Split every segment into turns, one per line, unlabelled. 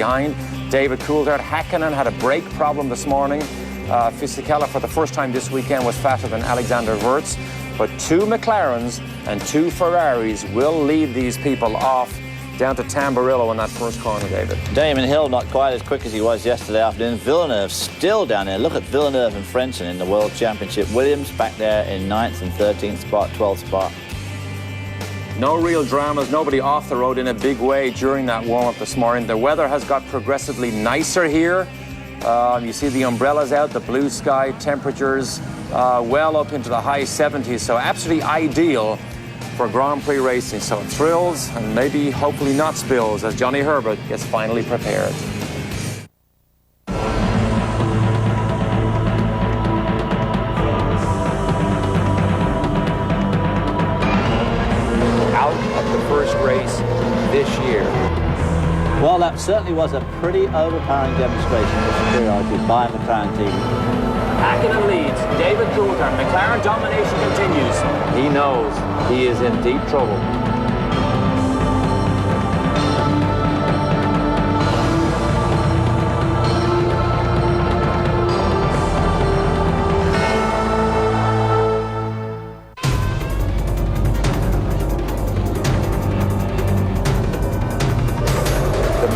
behind. David Coulthard. Häkkinen had a brake problem this morning. Fisichella, for the first time this weekend, was faster than Alexander Wurz. But 2 McLarens and 2 Ferraris will lead these people off down to Tamburello in that first corner, David.
Damon Hill not quite as quick as he was yesterday afternoon. Villeneuve still down there. Look at Villeneuve and Frentzen in the World Championship. Williams back there in 9th and 13th spot, 12th spot.
No real dramas, nobody off the road in a big way during that warm-up this morning. The weather has got progressively nicer here. You see the umbrellas out, the blue sky, temperatures well up into the high 70s, so absolutely ideal for Grand Prix racing. So thrills and maybe hopefully not spills as Johnny Herbert gets finally prepared. Out of the first race this year.
Well, that certainly was a pretty overpowering demonstration of superiority by McLaren team.
Häkkinen leads. David Coulthard. McLaren domination continues. He knows he is in deep trouble.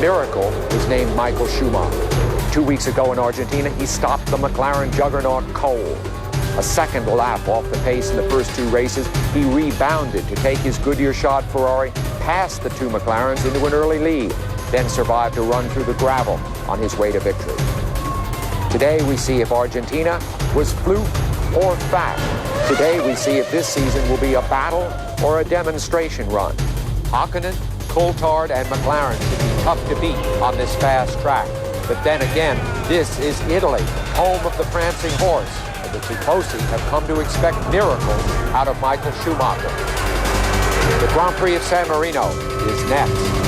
Miracle was named Michael Schumacher. 2 weeks ago in Argentina, he stopped the McLaren juggernaut Cole. A second lap off the pace in the first 2 races, he rebounded to take his Goodyear shod Ferrari past the 2 McLarens into an early lead, then survived a run through the gravel on his way to victory. Today we see if Argentina was fluke or fact. Today we see if this season will be a battle or a demonstration run. Häkkinen, Coulthard, and McLaren should be tough to beat on this fast track. But then again, this is Italy, home of the prancing horse, and the Tifosi have come to expect miracles out of Michael Schumacher. The Grand Prix of San Marino is next.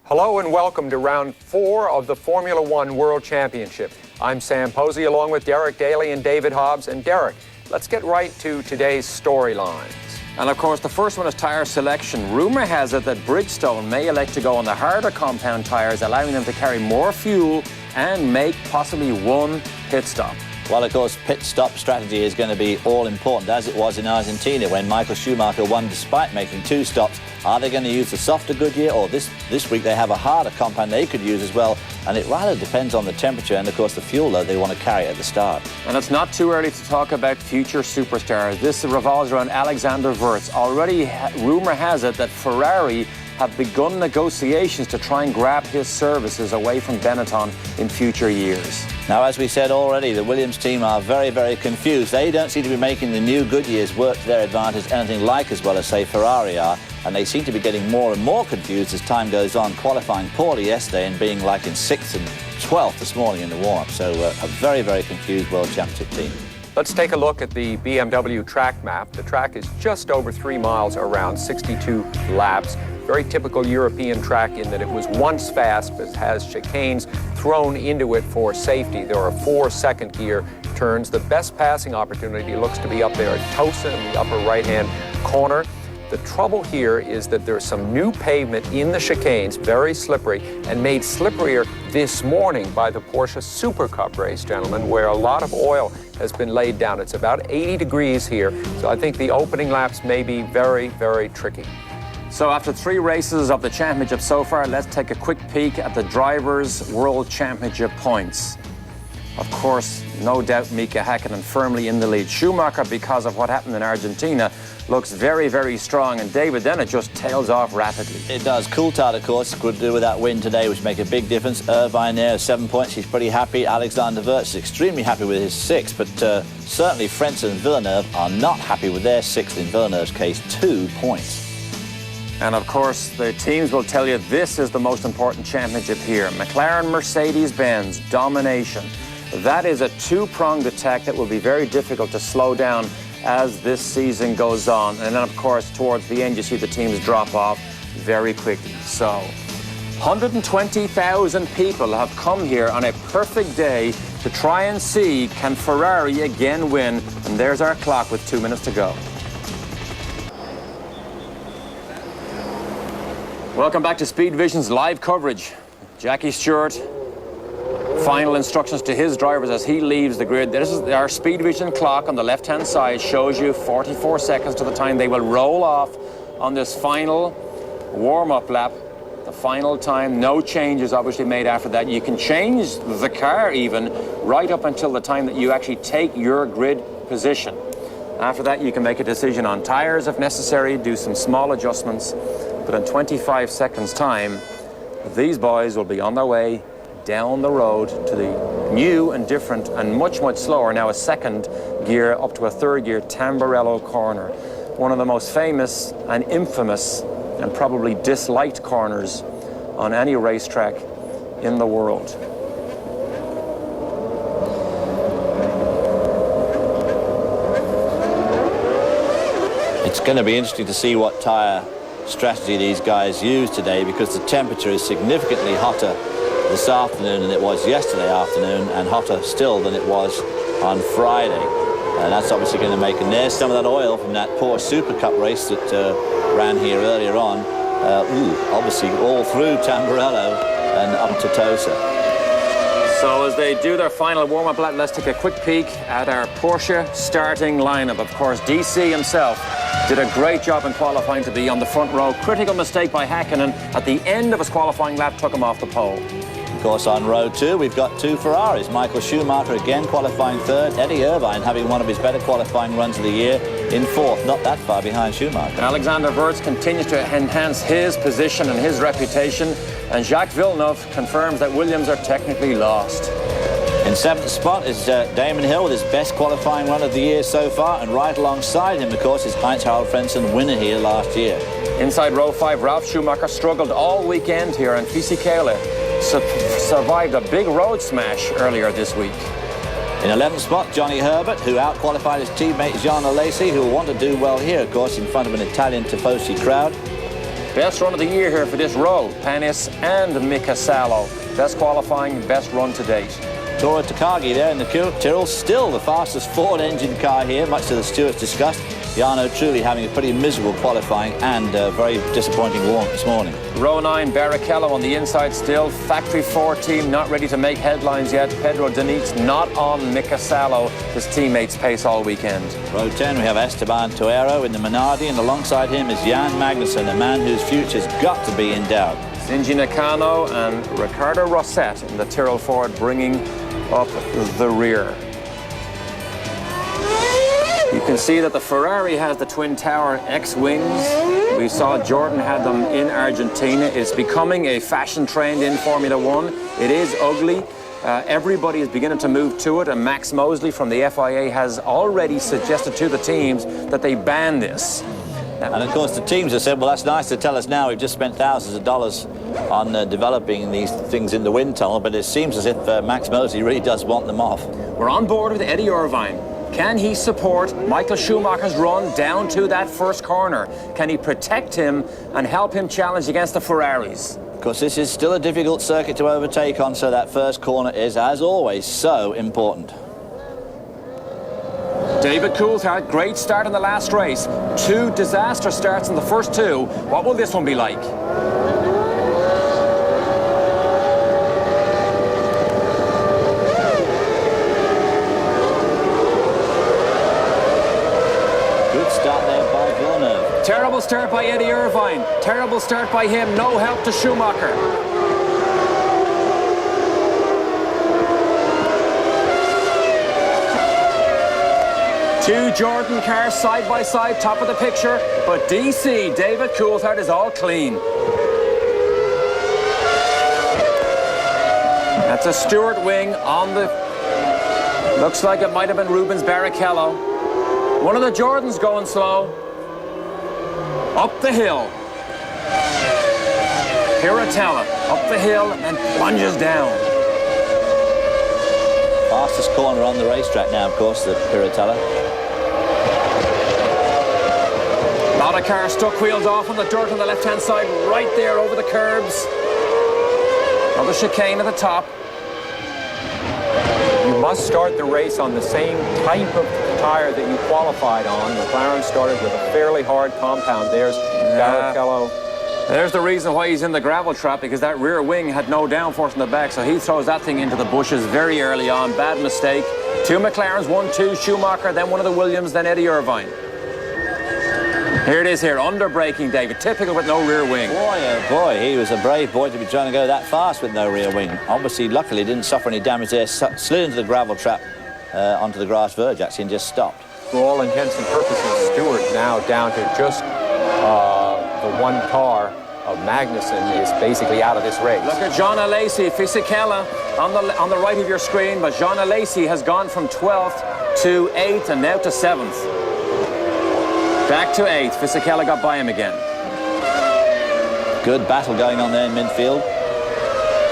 Hello and welcome to round 4 of the Formula One World Championship. I'm Sam Posey along with Derek Daly and David Hobbs. And Derek, let's get right to today's storylines.
And of course, the first one is tyre selection. Rumour has it that Bridgestone may elect to go on the harder compound tyres, allowing them to carry more fuel and make possibly 1 pit stop.
Well, of course, pit stop strategy is going to be all important, as it was in Argentina when Michael Schumacher won despite making 2 stops. Are they going to use the softer Goodyear, or this week they have a harder compound they could use as well? And it rather depends on the temperature and, of course, the fuel load they want to carry at the start.
And it's not too early to talk about future superstars. This revolves around Alexander Wurz. Already, rumour has it that Ferrari have begun negotiations to try and grab his services away from Benetton in future years.
Now, as we said already, the Williams team are very, very confused. They don't seem to be making the new Goodyears work to their advantage anything like as well as, say, Ferrari are. And they seem to be getting more and more confused as time goes on, qualifying poorly yesterday and being like in 6th and 12th this morning in the warm-up. So a very, very confused World Championship team.
Let's take a look at the BMW track map. The track is just over 3 miles around, 62 laps. Very typical European track in that it was once fast, but has chicanes thrown into it for safety. There are 4 second gear turns. The best passing opportunity looks to be up there at Tosa in the upper right-hand corner. The trouble here is that there's some new pavement in the chicanes, very slippery, and made slipperier this morning by the Porsche Super Cup race, gentlemen, where a lot of oil has been laid down. It's about 80 degrees here, so I think the opening laps may be very, very tricky.
So after 3 races of the championship so far, let's take a quick peek at the Drivers' World Championship points. Of course, no doubt Mika Häkkinen firmly in the lead. Schumacher, because of what happened in Argentina, looks very, very strong. And David, then it just tails off rapidly.
It does. Coulthard, of course, could do with that win today, which make a big difference. Irvine there, 7 points. He's pretty happy. Alexander Wurz is extremely happy with his 6. But certainly Frentzen and Villeneuve are not happy with their 6th, in Villeneuve's case, 2 points.
And of course, the teams will tell you this is the most important championship here. McLaren, Mercedes-Benz, domination. That is a 2-pronged attack that will be very difficult to slow down as this season goes on. And then, of course, towards the end, you see the teams drop off very quickly. So 120,000 people have come here on a perfect day to try and see, can Ferrari again win? And there's our clock with 2 minutes to go. Welcome back to Speed Vision's live coverage. Jackie Stewart, final instructions to his drivers as he leaves the grid. This is our Speed Vision clock on the left-hand side, shows you 44 seconds to the time they will roll off on this final warm-up lap. The final time, no changes obviously made after that. You can change the car even right up until the time that you actually take your grid position. After that, you can make a decision on tires if necessary, do some small adjustments. But in 25 seconds time, these boys will be on their way down the road to the new and different and much, much slower, now a second gear up to a third gear, Tamburello corner. One of the most famous and infamous and probably disliked corners on any racetrack in the world.
It's going to be interesting to see what tyre strategy these guys use today, because the temperature is significantly hotter this afternoon than it was yesterday afternoon, and hotter still than it was on Friday. And that's obviously going to make, and there's some of that oil from that poor Super Cup race that ran here earlier on. Obviously all through Tamburello and up to Tosa.
So as they do their final warm-up lap, let's take a quick peek at our Porsche starting lineup. Of course, DC himself did a great job in qualifying to be on the front row. Critical mistake by Häkkinen at the end of his qualifying lap, took him off the pole.
Of course, on row 2, we've got 2 Ferraris. Michael Schumacher again qualifying 3rd. Eddie Irvine having one of his better qualifying runs of the year in 4th, not that far behind Schumacher.
Alexander Wurz continues to enhance his position and his reputation, and Jacques Villeneuve confirms that Williams are technically lost.
In 7th spot is Damon Hill with his best qualifying run of the year so far, and right alongside him, of course, is Heinz-Harald Frentzen, winner here last year.
Inside row 5, Ralf Schumacher struggled all weekend here, and Fisichella survived a big road smash earlier this week.
In 11th spot, Johnny Herbert, who out-qualified his teammate Jean Alesi, who will want to do well here, of course, in front of an Italian Tifosi crowd.
Best run of the year here for this row, Panis and Mika Salo. Best qualifying, best run to date.
Toro Takagi there in the Tyrrell, still the fastest Ford engine car here, much to the stewards' disgust. Jarno Trulli having a pretty miserable qualifying and very disappointing warm this morning.
Row 9, Barrichello on the inside still. Factory 4 team not ready to make headlines yet. Pedro Diniz not on Mika Salo, his teammates' pace all weekend.
Row 10, we have Esteban Tuero in the Minardi, and alongside him is Jan Magnussen, a man whose future's got to be in doubt.
Shinji Nakano and Ricardo Rosset in the Tyrrell Ford bringing up the rear. You can see that the Ferrari has the Twin Tower X-Wings. We saw Jordan had them in Argentina. It's becoming a fashion trend in Formula One. It is ugly. Everybody is beginning to move to it, and Max Mosley from the FIA has already suggested to the teams that they ban this.
And of course the teams have said, well, that's nice to tell us now. We've just spent thousands of dollars on developing these things in the wind tunnel, but it seems as if Max Mosley really does want them off.
We're on board with Eddie Irvine. Can he support Michael Schumacher's run down to that first corner? Can he protect him and help him challenge against the Ferraris?
Of course, this is still a difficult circuit to overtake on, so that first corner is, as always, so important.
David Coulthard, great start in the last race. 2 disaster starts in the first 2. What will this one be like?
Good start there by Villeneuve.
Terrible start by Eddie Irvine. Terrible start by him. No help to Schumacher. 2 Jordan cars side by side, top of the picture, but DC, David Coulthard, is all clean. That's a Stewart wing on the... Looks like it might have been Rubens Barrichello. One of the Jordans going slow. Up the hill. Piratella up the hill and plunges down.
Fastest corner on the racetrack now, of course, the Piratella.
lot of cars stuck wheels off on the dirt on the left-hand side, right there over the curbs. Another chicane at the top.
You must start the race on the same type of tire that you qualified on. McLaren started with a fairly hard compound. There's Barrichello.
There's the reason why he's in the gravel trap, because that rear wing had no downforce in the back, so he throws that thing into the bushes very early on. Bad mistake. 2 McLarens, 1-2 Schumacher, then one of the Williams, then Eddie Irvine. Here it is here, under braking, David. Typical with no rear wing.
Boy, oh boy, he was a brave boy to be trying to go that fast with no rear wing. Obviously, luckily, didn't suffer any damage there. Slid into the gravel trap onto the grass verge, actually, and just stopped.
For all intents and purposes, Stewart now down to just the one car of Magnussen is basically out of this race.
Look at John Alesi, Fisichella on the right of your screen, but John Alesi has gone from 12th to 8th and now to 7th. Back to 8th. Fisichella got by him again.
Good battle going on there in midfield.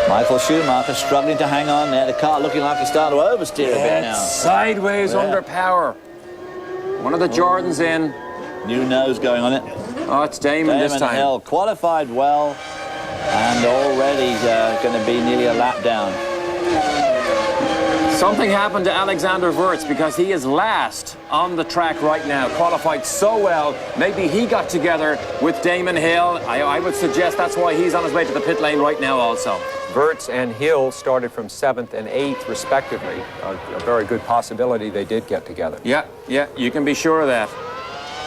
Michael Schumacher struggling to hang on there. The car looking like it's starting to oversteer a bit now.
Sideways under power. One of the Jordans in.
New nose going on it.
Oh, it's Damon this time.
Hill qualified well and already going to be nearly a lap down.
Something happened to Alexander Wurz because he is last on the track right now. Qualified so well, maybe he got together with Damon Hill. I would suggest that's why he's on his way to the pit lane right now also.
Wurz and Hill started from 7th and 8th, respectively. A very good possibility they did get together.
Yeah, you can be sure of that.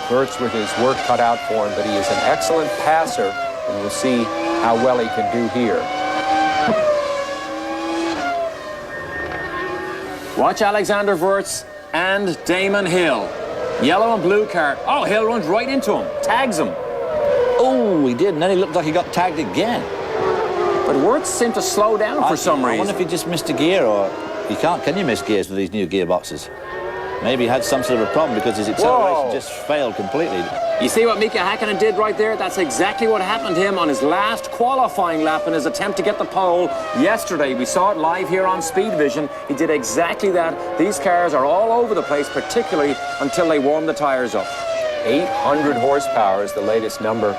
Wurz with his work cut out for him, but he is an excellent passer, and we'll see how well he can do here.
Watch Alexander Wurz and Damon Hill. Yellow and blue car. Oh, Hill runs right into him, tags him.
Oh, he did, and then he looked like he got tagged again.
But Wurz seemed to slow down for some reason.
I wonder if he just missed a gear, or can you miss gears with these new gearboxes? Maybe he had some sort of a problem because his acceleration just failed completely.
You see what Mika Häkkinen did right there? That's exactly what happened to him on his last qualifying lap in his attempt to get the pole yesterday. We saw it live here on Speed Vision. He did exactly that. These cars are all over the place, particularly until they warm the tires up.
800 horsepower is the latest number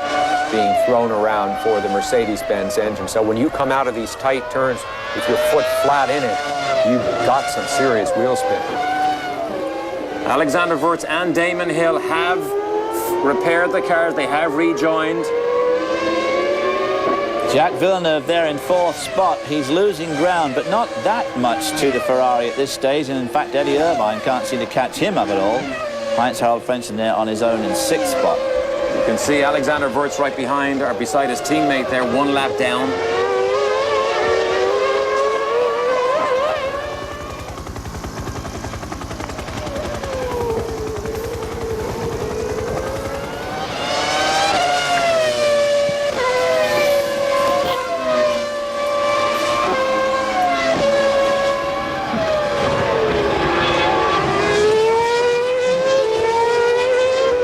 being thrown around for the Mercedes-Benz engine. So when you come out of these tight turns with your foot flat in it, you've got some serious wheel spin.
Alexander Wurz and Damon Hill have repaired the cars. They have rejoined.
Jacques Villeneuve there in 4th spot. He's losing ground, but not that much to the Ferrari at this stage. And in fact, Eddie Irvine can't seem to catch him up at all. Heinz-Harald Frentzen there on his own in 6th spot.
You can see Alexander Wurz right behind, or beside his teammate there, 1 lap down.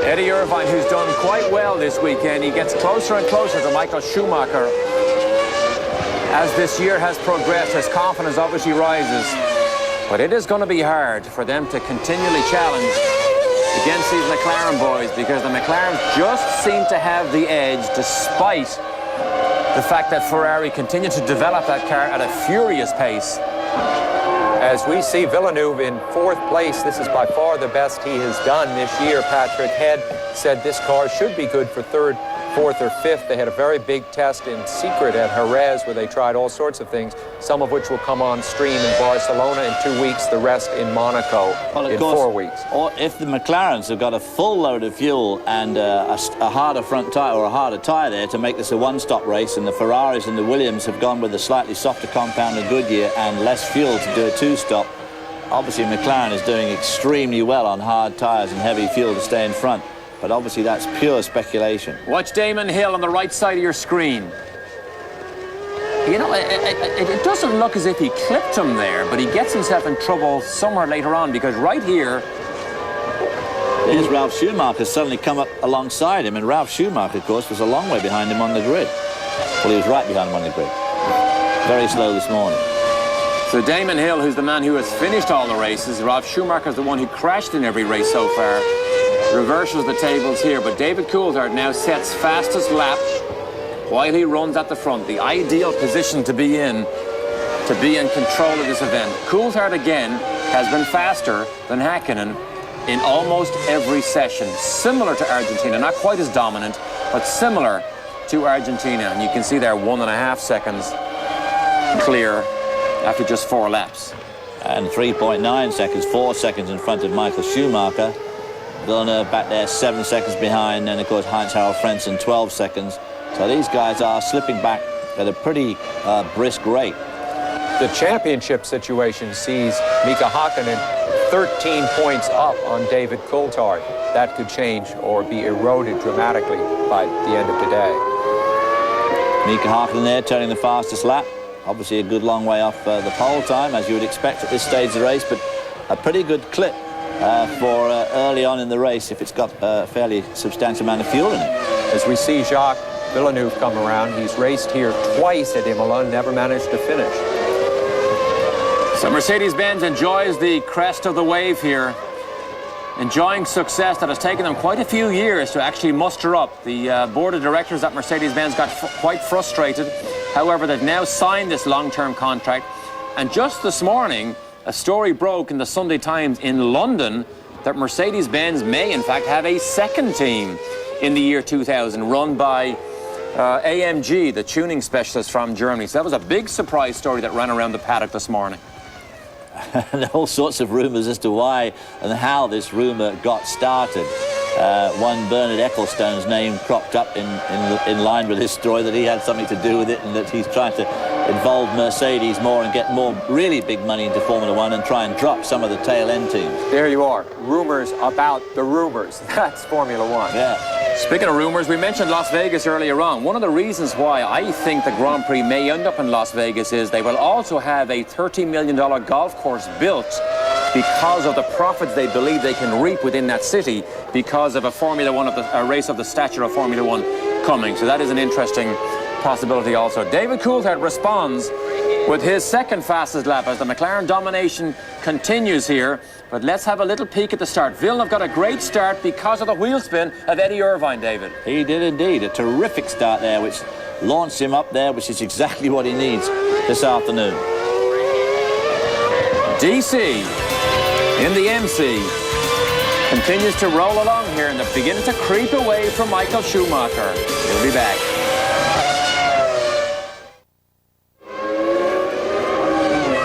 Eddie Irvine, who's done quite well this weekend, he gets closer and closer to Michael Schumacher. As this year has progressed, his confidence obviously rises. But it is going to be hard for them to continually challenge against these McLaren boys, because the McLarens just seem to have the edge despite the fact that Ferrari continue to develop that car at a furious pace.
As we see Villeneuve in 4th place, this is by far the best he has done this year. Patrick Head said this car should be good for 3rd, 4th, or 5th. They had a very big test in secret at Jerez where they tried all sorts of things, some of which will come on stream in Barcelona in 2 weeks, the rest in Monaco in 4 weeks.
Or if the McLarens have got a full load of fuel and a harder front tyre or a harder tyre there to make this a one-stop race, and the Ferraris and the Williams have gone with a slightly softer compound of Goodyear and less fuel to do a two-stop, obviously McLaren is doing extremely well on hard tyres and heavy fuel to stay in front. But obviously that's pure speculation.
Watch Damon Hill on the right side of your screen. You know, it doesn't look as if he clipped him there, but he gets himself in trouble somewhere later on, because right here...
There's Ralf Schumacher suddenly come up alongside him, and Ralf Schumacher, of course, was a long way behind him on the grid. Well, he was right behind him on the grid. Very slow this morning.
So Damon Hill, who's the man who has finished all the races, Ralf Schumacher is the one who crashed in every race so far. reverses the tables here, but David Coulthard now sets fastest lap while he runs at the front. The ideal position to be in control of this event. Coulthard again has been faster than Häkkinen in almost every session, similar to Argentina, not quite as dominant, but similar to Argentina. And you can see there 1.5 seconds clear after just 4 laps.
And 3.9 seconds, 4 seconds in front of Michael Schumacher. Villeneuve back there 7 seconds behind, and of course Heinz-Harald Frentzen 12 seconds. So these guys are slipping back at a pretty brisk rate.
The championship situation sees Mika Häkkinen 13 points up on David Coulthard. That could change or be eroded dramatically by the end of today.
Mika Häkkinen there turning the fastest lap. Obviously a good long way off the pole time, as you would expect at this stage of the race, but a pretty good clip for early on in the race if it's got a fairly substantial amount of fuel in it.
As we see Jacques Villeneuve come around, he's raced here twice at Imola, never managed to finish.
So Mercedes-Benz enjoys the crest of the wave here, enjoying success that has taken them quite a few years to actually muster up. The board of directors at Mercedes-Benz got quite frustrated. However, they've now signed this long-term contract. And just this morning, a story broke in the Sunday Times in London that Mercedes-Benz may, in fact, have a second team in the year 2000, run by AMG, the tuning specialist from Germany. So that was a big surprise story that ran around the paddock this morning.
And all sorts of rumours as to why and how this rumour got started. One Bernard Ecclestone's name cropped up in line with this story, that he had something to do with it, and that he's trying to involve Mercedes more and get more really big money into Formula One and try and drop some of the tail end teams.
There you are. Rumors about the rumors. That's Formula One.
Yeah.
Speaking of rumors, we mentioned Las Vegas earlier on. One of the reasons why I think the Grand Prix may end up in Las Vegas is they will also have a $30 million golf course built because of the profits they believe they can reap within that city because of a race of the stature of Formula One coming. So that is an interesting possibility also. David Coulthard responds with his second fastest lap as the McLaren domination continues here. But let's have a little peek at the start. Villeneuve got a great start because of the wheel spin of Eddie Irvine, David.
He did indeed. A terrific start there, which launched him up there, which is exactly what he needs this afternoon. DC in the MC continues to roll along here and they're beginning to creep away from Michael Schumacher. He'll be back.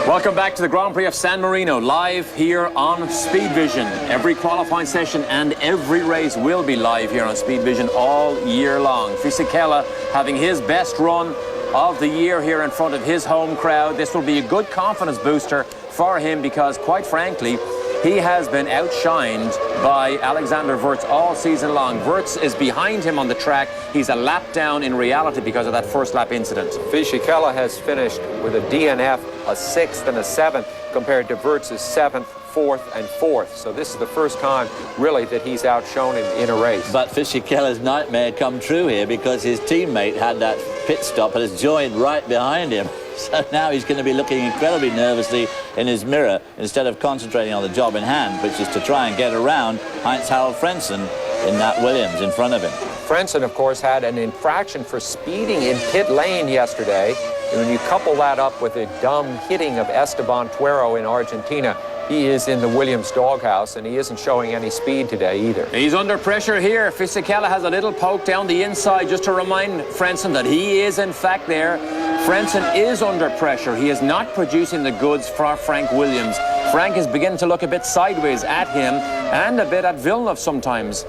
Welcome back to the Grand Prix of San Marino, live here on Speed Vision. Every qualifying session and every race will be live here on Speed Vision all year long. Fisichella having his best run of the year here in front of his home crowd. This will be a good confidence booster for him because, quite frankly, he has been outshined by Alexander Wurz all season long. Wurz is behind him on the track. He's a lap down in reality because of that first lap incident.
Fisichella has finished with a DNF, a 6th and a 7th, compared to Wurz's 7th, 4th, and 4th. So this is the first time, really, that he's outshone in a race.
But Fisichella's nightmare come true here because his teammate had that pit stop and has joined right behind him. So now he's going to be looking incredibly nervously in his mirror instead of concentrating on the job in hand, which is to try and get around Heinz-Harald Frentzen in that Williams in front of him.
Frentzen, of course, had an infraction for speeding in pit lane yesterday. And when you couple that up with a dumb hitting of Esteban Tuero in Argentina, he is in the Williams doghouse, and he isn't showing any speed today either.
He's under pressure here. Fisichella has a little poke down the inside just to remind Frentzen that he is, in fact, there. Frentzen is under pressure. He is not producing the goods for Frank Williams. Frank is beginning to look a bit sideways at him and a bit at Villeneuve sometimes,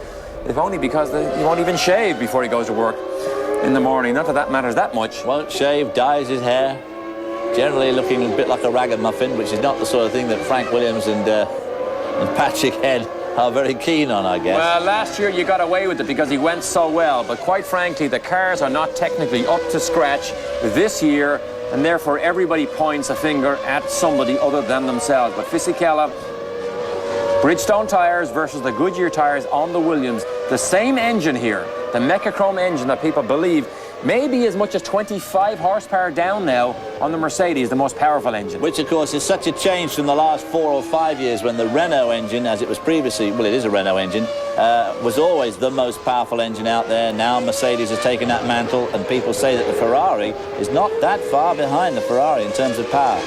if only because he won't even shave before he goes to work in the morning. Not that that matters that much.
Won't shave, dyes his hair. Generally looking a bit like a ragamuffin, which is not the sort of thing that Frank Williams and Patrick Head are very keen on, I guess.
Well, last year you got away with it because he went so well, but quite frankly, the cars are not technically up to scratch this year, and therefore everybody points a finger at somebody other than themselves. But Fisichella, Bridgestone tires versus the Goodyear tires on the Williams. The same engine here, the Mechachrome engine that people believe maybe as much as 25 horsepower down now on the Mercedes, the most powerful engine.
Which, of course, is such a change from the last 4 or 5 years when the Renault engine, as it was previously, well, it is a Renault engine, was always the most powerful engine out there. Now Mercedes has taken that mantle, and people say that the Ferrari is not that far behind the Ferrari in terms of power.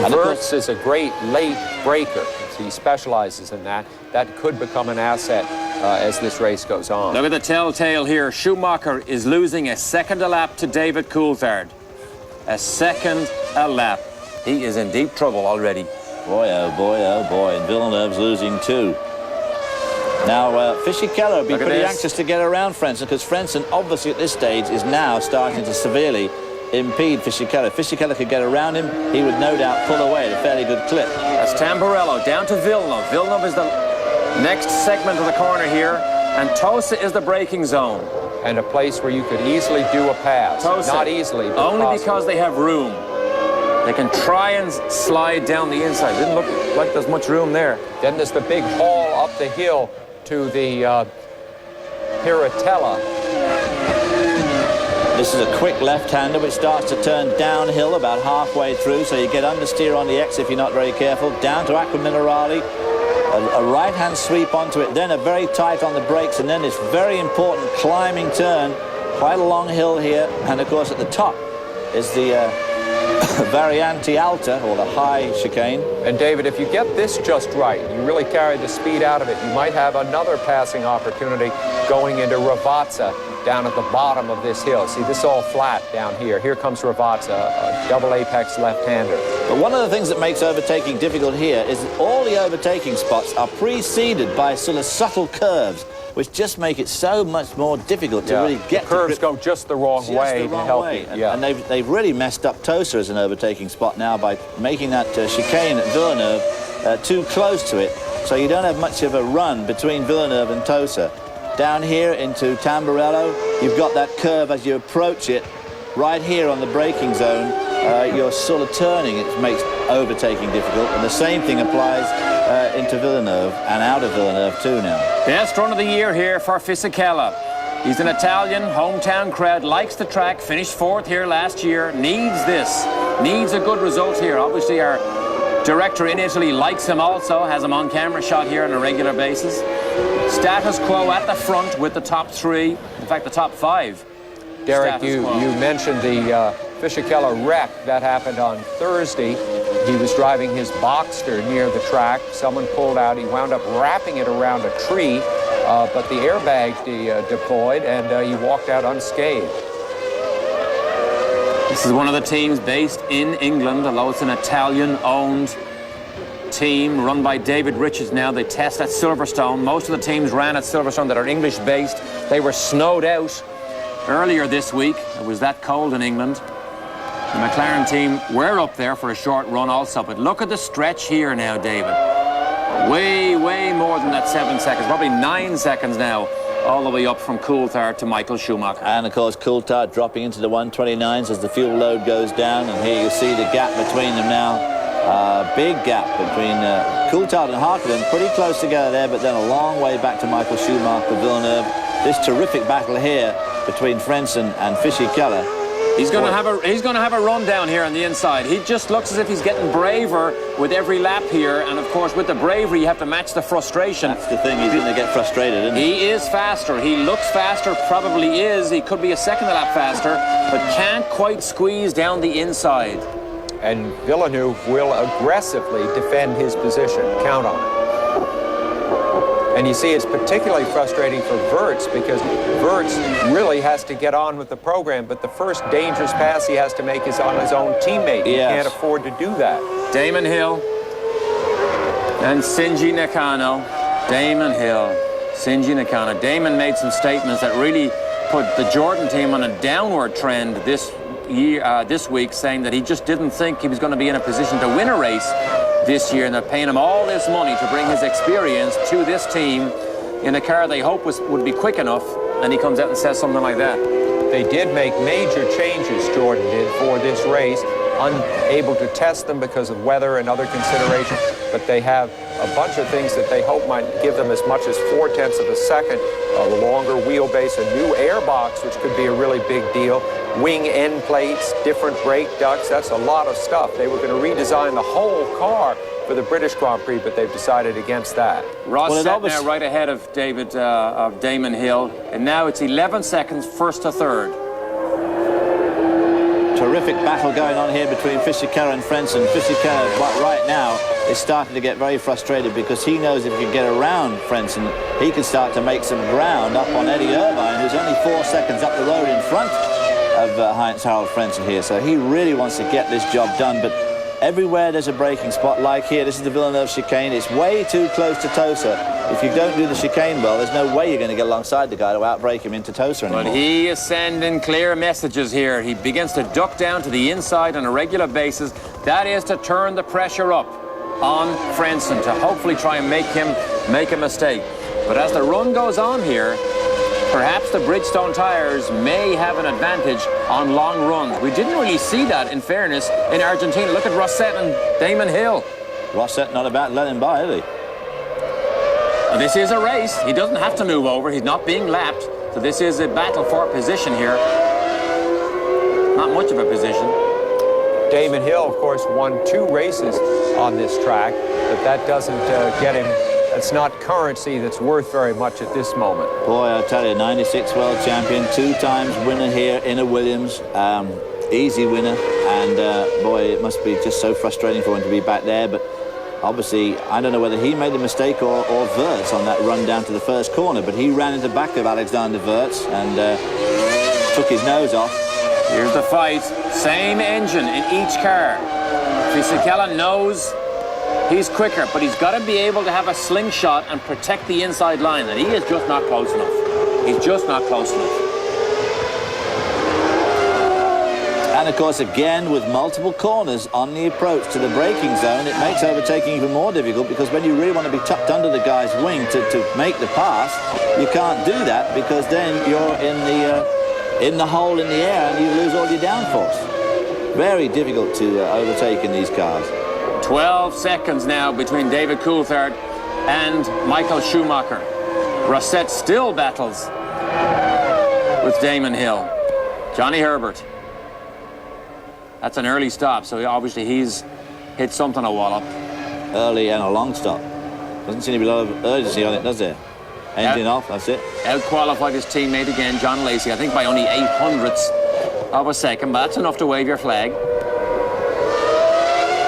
And
Wirtz is a great late breaker. He specializes in that. That could become an asset as this race goes on.
Look at the telltale here. Schumacher is losing a second a lap to David Coulthard. A second a lap. He is in deep trouble already.
Boy, oh boy, oh boy. And Villeneuve's losing too. Now, Fisichella will be pretty anxious to get around Frentzen, because Frentzen, obviously at this stage, is now starting to severely impede Fisichella. If Fisichella could get around him, he would no doubt pull away at a fairly good clip.
That's Tamburello down to Villeneuve. Villeneuve is the next segment of the corner here, and Tosa is the braking zone.
And a place where you could easily do a pass.
Tosa,
not easily, but
only
possibly.
because they have room. They can try and slide down the inside. Didn't look like there's much room there.
Then there's the big haul up the hill to the Piratella.
This is a quick left-hander which starts to turn downhill about halfway through, so you get understeer on the X if you're not very careful. Down to Acqua Minerale, a right-hand sweep onto it, then a very tight on the brakes, and then this very important climbing turn, quite a long hill here, and of course at the top is the Variante Alta, or the high chicane.
And David, if you get this just right, you really carry the speed out of it, you might have another passing opportunity going into Ravazza down at the bottom of this hill. See, this is all flat down here. Here comes Ravazza, a double apex left-hander.
But one of the things that makes overtaking difficult here is that all the overtaking spots are preceded by sort of subtle curves, which just make it so much more difficult to really get
the curves go just the wrong way to help you.
And they've really messed up Tosa as an overtaking spot now by making that chicane at Villeneuve too close to it, so you don't have much of a run between Villeneuve and Tosa. Down here into Tamburello, you've got that curve as you approach it. Right here on the braking zone, you're sort of turning. It makes overtaking difficult, and the same thing applies into Villeneuve and out of Villeneuve too now.
Best run of the year here for Fisichella. He's an Italian, hometown crowd, likes the track, finished 4th here last year, needs this, needs a good result here. Obviously our director in Italy likes him also, has him on camera shot here on a regular basis. Status quo at the front with the top 3, in fact the top 5.
Derek, you mentioned the Fisichella wreck that happened on Thursday. He was driving his Boxster near the track. Someone pulled out. He wound up wrapping it around a tree, but the airbags deployed, and he walked out unscathed.
This is one of the teams based in England, although it's an Italian-owned team run by David Richards now. They test at Silverstone. Most of the teams ran at Silverstone that are English-based. They were snowed out earlier this week. It was that cold in England. The McLaren team were up there for a short run also, but look at the stretch here now, David. Way, way more than that 7 seconds, probably 9 seconds now, all the way up from Coulthard to Michael Schumacher.
And of course Coulthard dropping into the 129s as the fuel load goes down, and here you see the gap between them now. Big gap between Coulthard and Harkinen, pretty close together there, but then a long way back to Michael Schumacher, Villeneuve. This terrific battle here between Frentzen and Fisichella.
He's going to have a run down here on the inside. He just looks as if he's getting braver with every lap here, and of course with the bravery you have to match the frustration.
That's the thing, he's going to get frustrated, isn't he?
He is faster. He looks faster, probably is. He could be a second a lap faster, but can't quite squeeze down the inside.
And Villeneuve will aggressively defend his position. Count on it. And you see, it's particularly frustrating for Wirtz, because Wirtz really has to get on with the program, but the first dangerous pass he has to make is on his own teammate. He can't afford to do that.
Damon Hill and Shinji Nakano. Damon Hill, Shinji Nakano. Damon made some statements that really put the Jordan team on a downward trend this week, saying that he just didn't think he was going to be in a position to win a race this year, and they're paying him all this money to bring his experience to this team in a car they hope would be quick enough, and he comes out and says something like that.
They did make major changes, Jordan did, for this race. unable to test them because of weather and other considerations, but they have a bunch of things that they hope might give them as much as 0.4 of a second, a longer wheelbase, a new airbox, which could be a really big deal, wing end plates, different brake ducts. That's a lot of stuff. They were going to redesign the whole car for the British Grand Prix, but they've decided against that.
Ross set now right ahead of Damon Hill, and now it's 11 seconds first to third.
Terrific battle going on here between Fisichella and Frentzen. Fisichella right now is starting to get very frustrated because he knows if he can get around Frentzen, he can start to make some ground up on Eddie Irvine, who's only 4 seconds up the road in front of Heinz-Harald Frentzen here. So he really wants to get this job done, but everywhere there's a braking spot, like here, this is the Villeneuve chicane. It's way too close to Tosa. If you don't do the chicane well, there's no way you're going to get alongside the guy to outbrake him into Tosa anymore.
But he is sending clear messages here. He begins to duck down to the inside on a regular basis. That is to turn the pressure up on Frentzen, to hopefully try and make him make a mistake. But as the run goes on here, perhaps the Bridgestone tires may have an advantage on long runs. We didn't really see that, in fairness, in Argentina. Look at Rosset and Damon Hill.
Rosset not about letting by, is he?
Well, this is a race. He doesn't have to move over. He's not being lapped. So this is a battle for position here. Not much of a position.
Damon Hill, of course, won 2 races on this track, but that doesn't get him. It's not currency that's worth very much at this moment.
Boy, I'll tell you, 96 world champion, 2 times winner here in a Williams. Easy winner, and boy, it must be just so frustrating for him to be back there. But obviously, I don't know whether he made the mistake or Wirtz on that run down to the first corner, but he ran into the back of Alexander Wirtz and took his nose off.
Here's the fight. Same engine in each car. Fisichella knows he's quicker, but he's got to be able to have a slingshot and protect the inside line, and he is just not close enough. He's just not close enough.
And of course, again, with multiple corners on the approach to the braking zone, it makes overtaking even more difficult, because when you really want to be tucked under the guy's wing to make the pass, you can't do that, because then you're in the hole in the air and you lose all your downforce. Very difficult to overtake in these cars.
12 seconds now between David Coulthard and Michael Schumacher. Rosset still battles with Damon Hill. Johnny Herbert. That's an early stop, so obviously he's hit something a wallop.
Early and a long stop. Doesn't seem to be a lot of urgency on it, does there? Engine off, that's it.
Out-qualified his teammate again, John Lacey, I think by only 0.08 of a second, but that's enough to wave your flag.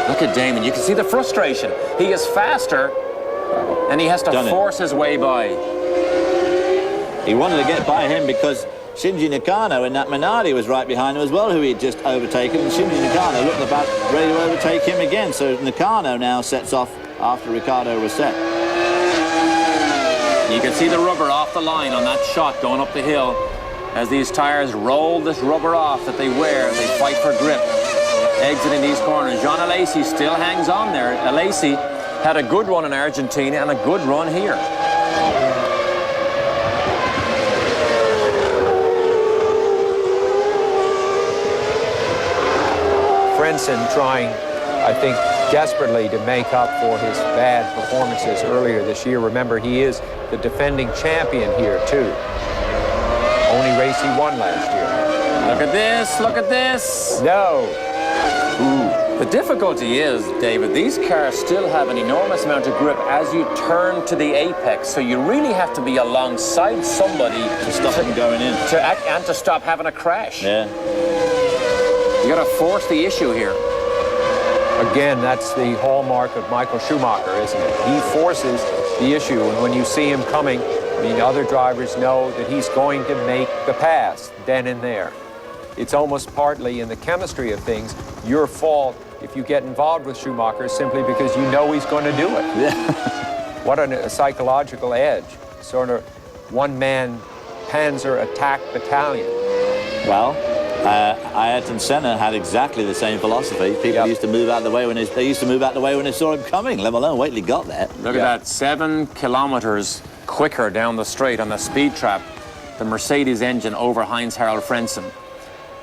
Look at Damon. You can see the frustration. He is faster, and he has to force his way by.
He wanted to get by him because Shinji Nakano in that Minardi was right behind him as well, who he had just overtaken. And Shinji Nakano looked about ready to overtake him again. So Nakano now sets off after Ricardo Rosset.
You can see the rubber off the line on that shot going up the hill as these tires roll this rubber off that they wear. They fight for grip. Exiting these corners. John Alesi still hangs on there. Alesi had a good run in Argentina and a good run here.
Frentzen trying, I think, desperately to make up for his bad performances earlier this year. Remember, he is the defending champion here, too. Only race he won last year.
Look at this, look at this.
No.
Ooh. The difficulty is, David, these cars still have an enormous amount of grip as you turn to the apex, so you really have to be alongside somebody
to stop them going in.
And to stop having a crash.
Yeah.
You got to force the issue here.
Again, that's the hallmark of Michael Schumacher, isn't it? He forces the issue, and when you see him coming, I mean, other drivers know that he's going to make the pass then and there. It's almost partly in the chemistry of things your fault if you get involved with Schumacher simply because you know he's going to do it.
Yeah.
What a psychological edge. Sort of one-man Panzer attack battalion.
Well, Ayrton Senna had exactly the same philosophy. People used to move out of the way when they used to move out of the way when they saw him coming, let alone wait till he got there.
Look at that, 7 kilometers quicker down the straight on the speed trap. The Mercedes engine over Heinz-Harald Frentzen.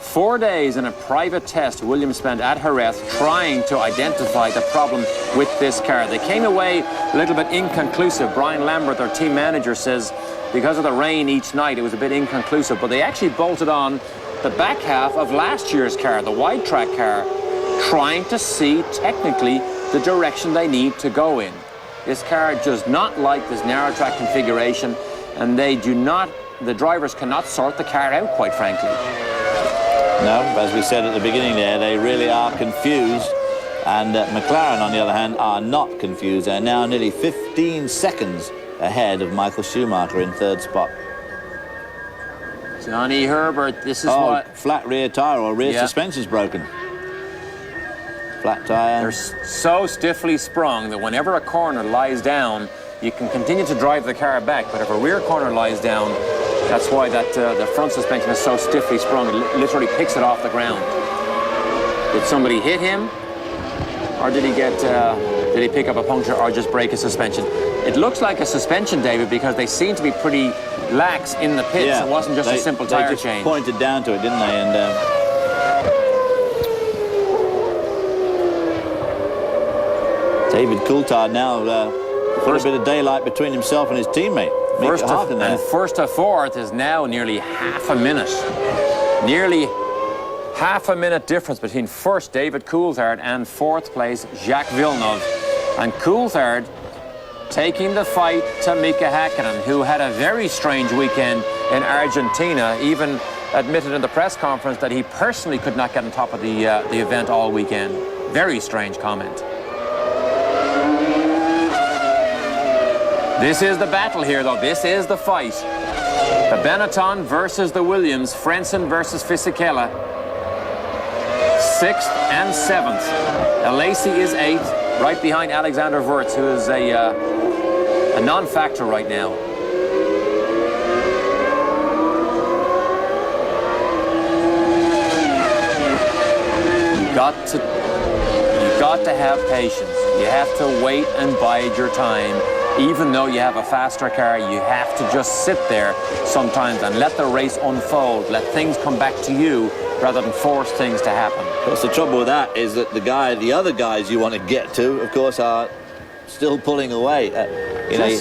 4 days in a private test Williams spent at Jerez trying to identify the problem with this car. They came away a little bit inconclusive. Brian Lambert, their team manager, says because of the rain each night it was a bit inconclusive, but they actually bolted on the back half of last year's car, the wide track car, trying to see technically the direction they need to go in. This car does not like this narrow track configuration, and the drivers cannot sort the car out, quite frankly.
No, as we said at the beginning there, they really are confused. And McLaren, on the other hand, are not confused. They're now nearly 15 seconds ahead of Michael Schumacher in third spot.
Johnny Herbert, this is what...
flat rear tyre, or rear suspension's broken. Flat tyre.
They're so stiffly sprung that whenever a corner lies down, you can continue to drive the car back, but if a rear corner lies down, that's why the front suspension is so stiffly sprung. It literally picks it off the ground. Did somebody hit him? Or did he pick up a puncture or just break a suspension? It looks like a suspension, David, because they seem to be pretty lax in the pits.
Yeah,
it wasn't just a simple tire change.
They just pointed down to it, didn't they? And David Coulthard now put a bit of daylight between himself and his teammate.
First to fourth is now nearly half a minute. Nearly half a minute difference between first David Coulthard and fourth place Jacques Villeneuve. And Coulthard taking the fight to Mika Häkkinen, who had a very strange weekend in Argentina, even admitted in the press conference that he personally could not get on top of the event all weekend. Very strange comment. This is the battle here, though. This is the fight. The Benetton versus the Williams, Frentzen versus Fisichella. 6th and 7th. Alesi is 8th, right behind Alexander Wurz, who is a non-factor right now. You've got to have patience. You have to wait and bide your time. Even though you have a faster car, you have to just sit there sometimes and let the race unfold. Let things come back to you rather than force things to happen.
Of course, the trouble with that is that the other guys you want to get to, of course, are still pulling away.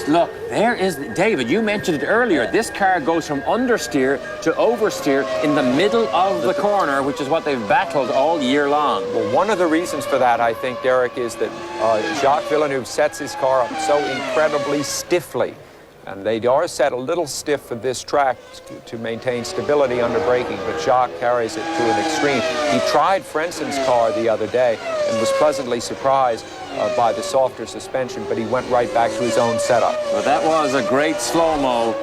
Look, there is, David, you mentioned it earlier. This car goes from understeer to oversteer in the middle of the corner, which is what they've battled all year long.
Well, one of the reasons for that, I think, Derek, is that Jacques Villeneuve sets his car up so incredibly stiffly. And they are set a little stiff for this track to maintain stability under braking, but Jacques carries it to an extreme. He tried Frentzen's car the other day and was pleasantly surprised by the softer suspension, but he went right back to his own setup.
Well, that was a great slow-mo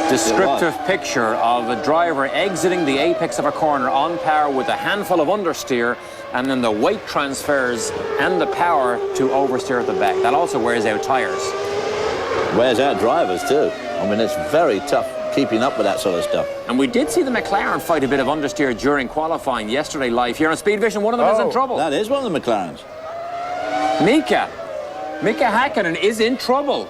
descriptive picture of a driver exiting the apex of a corner on power with a handful of understeer, and then the weight transfers and the power to oversteer at the back. That also wears out tires.
Wears out drivers too. I mean, it's very tough keeping up with that sort of stuff.
And we did see the McLaren fight a bit of understeer during qualifying yesterday live here on Speed Vision. One of them is in trouble.
That is one of the McLarens.
Mika Häkkinen is in trouble.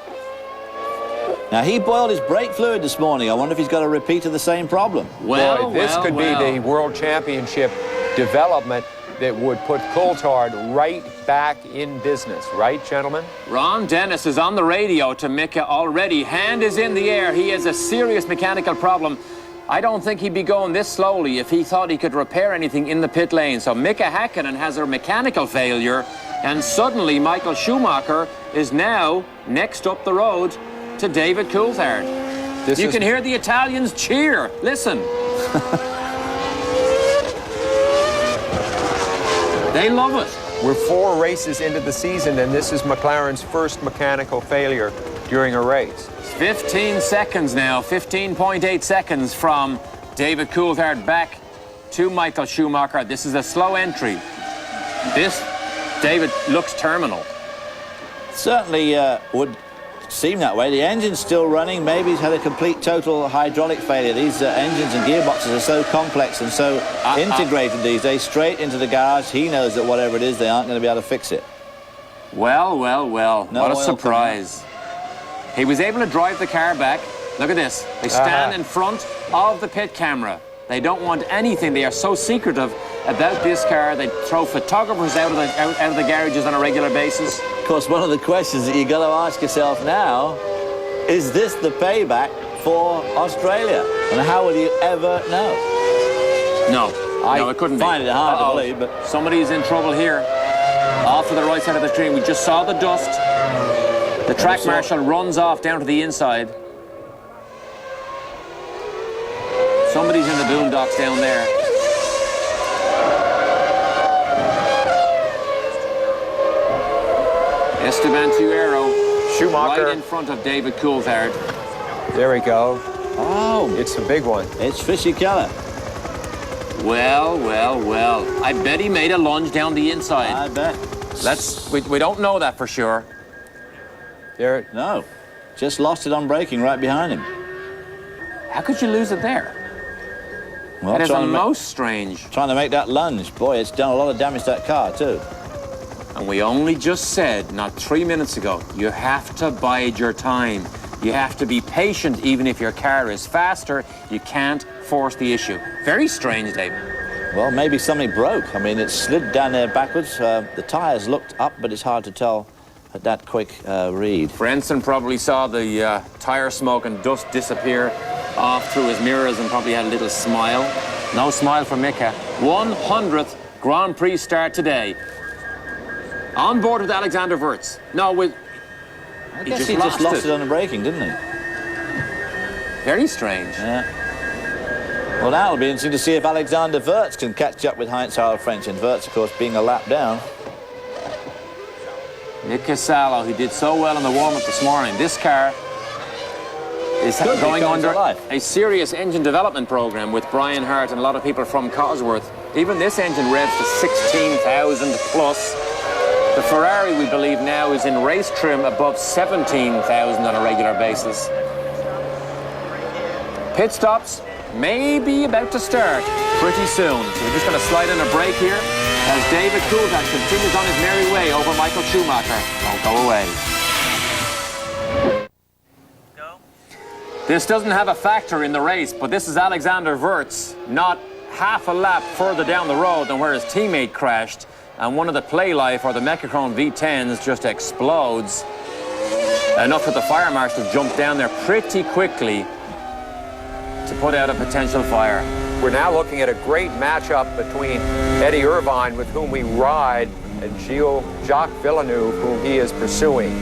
Now, he boiled his brake fluid this morning. I wonder if he's got a repeat of the same problem.
Well, this could be the World Championship development that would put Coulthard right back in business. Right, gentlemen?
Ron Dennis is on the radio to Mika already. Hand is in the air. He has a serious mechanical problem. I don't think he'd be going this slowly if he thought he could repair anything in the pit lane. So Mika Häkkinen has a mechanical failure, and suddenly Michael Schumacher is now next up the road to David Coulthard. You can hear the Italians cheer. Listen. They love it.
We're 4 races into the season, and this is McLaren's first mechanical failure during a race.
15 seconds now, 15.8 seconds from David Coulthard back to Michael Schumacher. This is a slow entry. This, David, looks terminal.
Certainly would seem that way. The engine's still running. Maybe he's had a complete total hydraulic failure. These engines and gearboxes are so complex and so integrated these days. Straight into the garage. He knows that whatever it is, they aren't going to be able to fix it.
Well, well, well.
No
what a surprise. He was able to drive the car back. Look at this. They stand in front of the pit camera. They don't want anything. They are so secretive about this car. They throw photographers out of the garages on a regular basis.
Of course, one of the questions that you got to ask yourself now, is this the payback for Australia? And how will you ever know?
No, it couldn't be.
I find it hard to believe, but...
Somebody's in trouble here. Off to the right side of the stream. We just saw the dust. The track marshal runs off down to the inside. Somebody's in the boondocks down there. Esteban Tuero,
Schumacher.
right in front of David Coulthard.
There we go.
Oh,
It's a big one.
it's Fishy Keller.
Well. I bet he made a lunge down the inside.
I bet.
We don't know that for sure.
There.
No, just lost it on braking right behind him.
How could you lose it there?
Well,
That is
trying to
most strange.
trying to make that lunge. Boy, it's done a lot of damage to that car, too.
And we only just said, not 3 minutes ago, you have to bide your time. You have to be patient, even if your car is faster. You can't force the issue. Very strange, David.
Well, maybe something broke. I mean, it slid down there backwards. The tyres looked up, but it's hard to tell at that quick read.
Brenson probably saw the tire smoke and dust disappear off through his mirrors and probably had a little smile. No smile for Mika. 100th Grand Prix start today. On board with Alexander Wurz. No, with...
I guess he just lost it on the braking, didn't he?
Very strange.
Yeah. Well, now it'll be interesting to see if Alexander Wurz can catch up with Heinz-Harald French. And Wurz, of course, being a lap down.
Nick Casalo, who did so well in the warm-up this morning. This car is going under a serious engine development program with Brian Hart and a lot of people from Cosworth. Even this engine revs to 16,000 plus. The Ferrari, we believe now, is in race trim above 17,000 on a regular basis. Pit stops may be about to start pretty soon. So we're just going to slide in a break here as David Coulthard continues on his merry way over Michael Schumacher. Don't go away. This doesn't have a factor in the race, but this is Alexander Wurz, not half a lap further down the road than where his teammate crashed, and one of the Playlife or the Mechachrome V10s just explodes. Enough for the fire marshal to jump down there pretty quickly to put out a potential fire.
We're now looking at a great matchup between Eddie Irvine, with whom we ride, and Jacques Villeneuve, whom he is pursuing.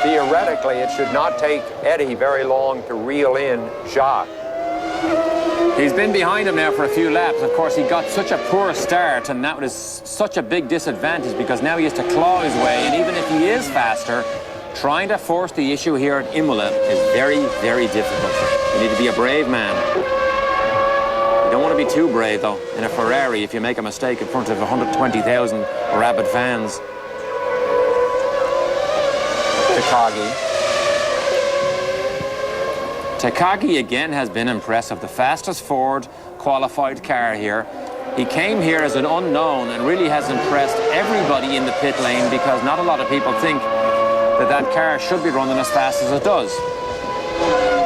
Theoretically, it should not take Eddie very long to reel in Jacques.
He's been behind him now for a few laps. Of course, he got such a poor start, and that was such a big disadvantage because now he has to claw his way, and even if he is faster, trying to force the issue here at Imola is very, very difficult. You need to be a brave man. You don't want to be too brave, though, in a Ferrari if you make a mistake in front of 120,000 rabid fans. Takagi again has been impressive. The fastest Ford qualified car here. He came here as an unknown and really has impressed everybody in the pit lane because not a lot of people think that that car should be running as fast as it does.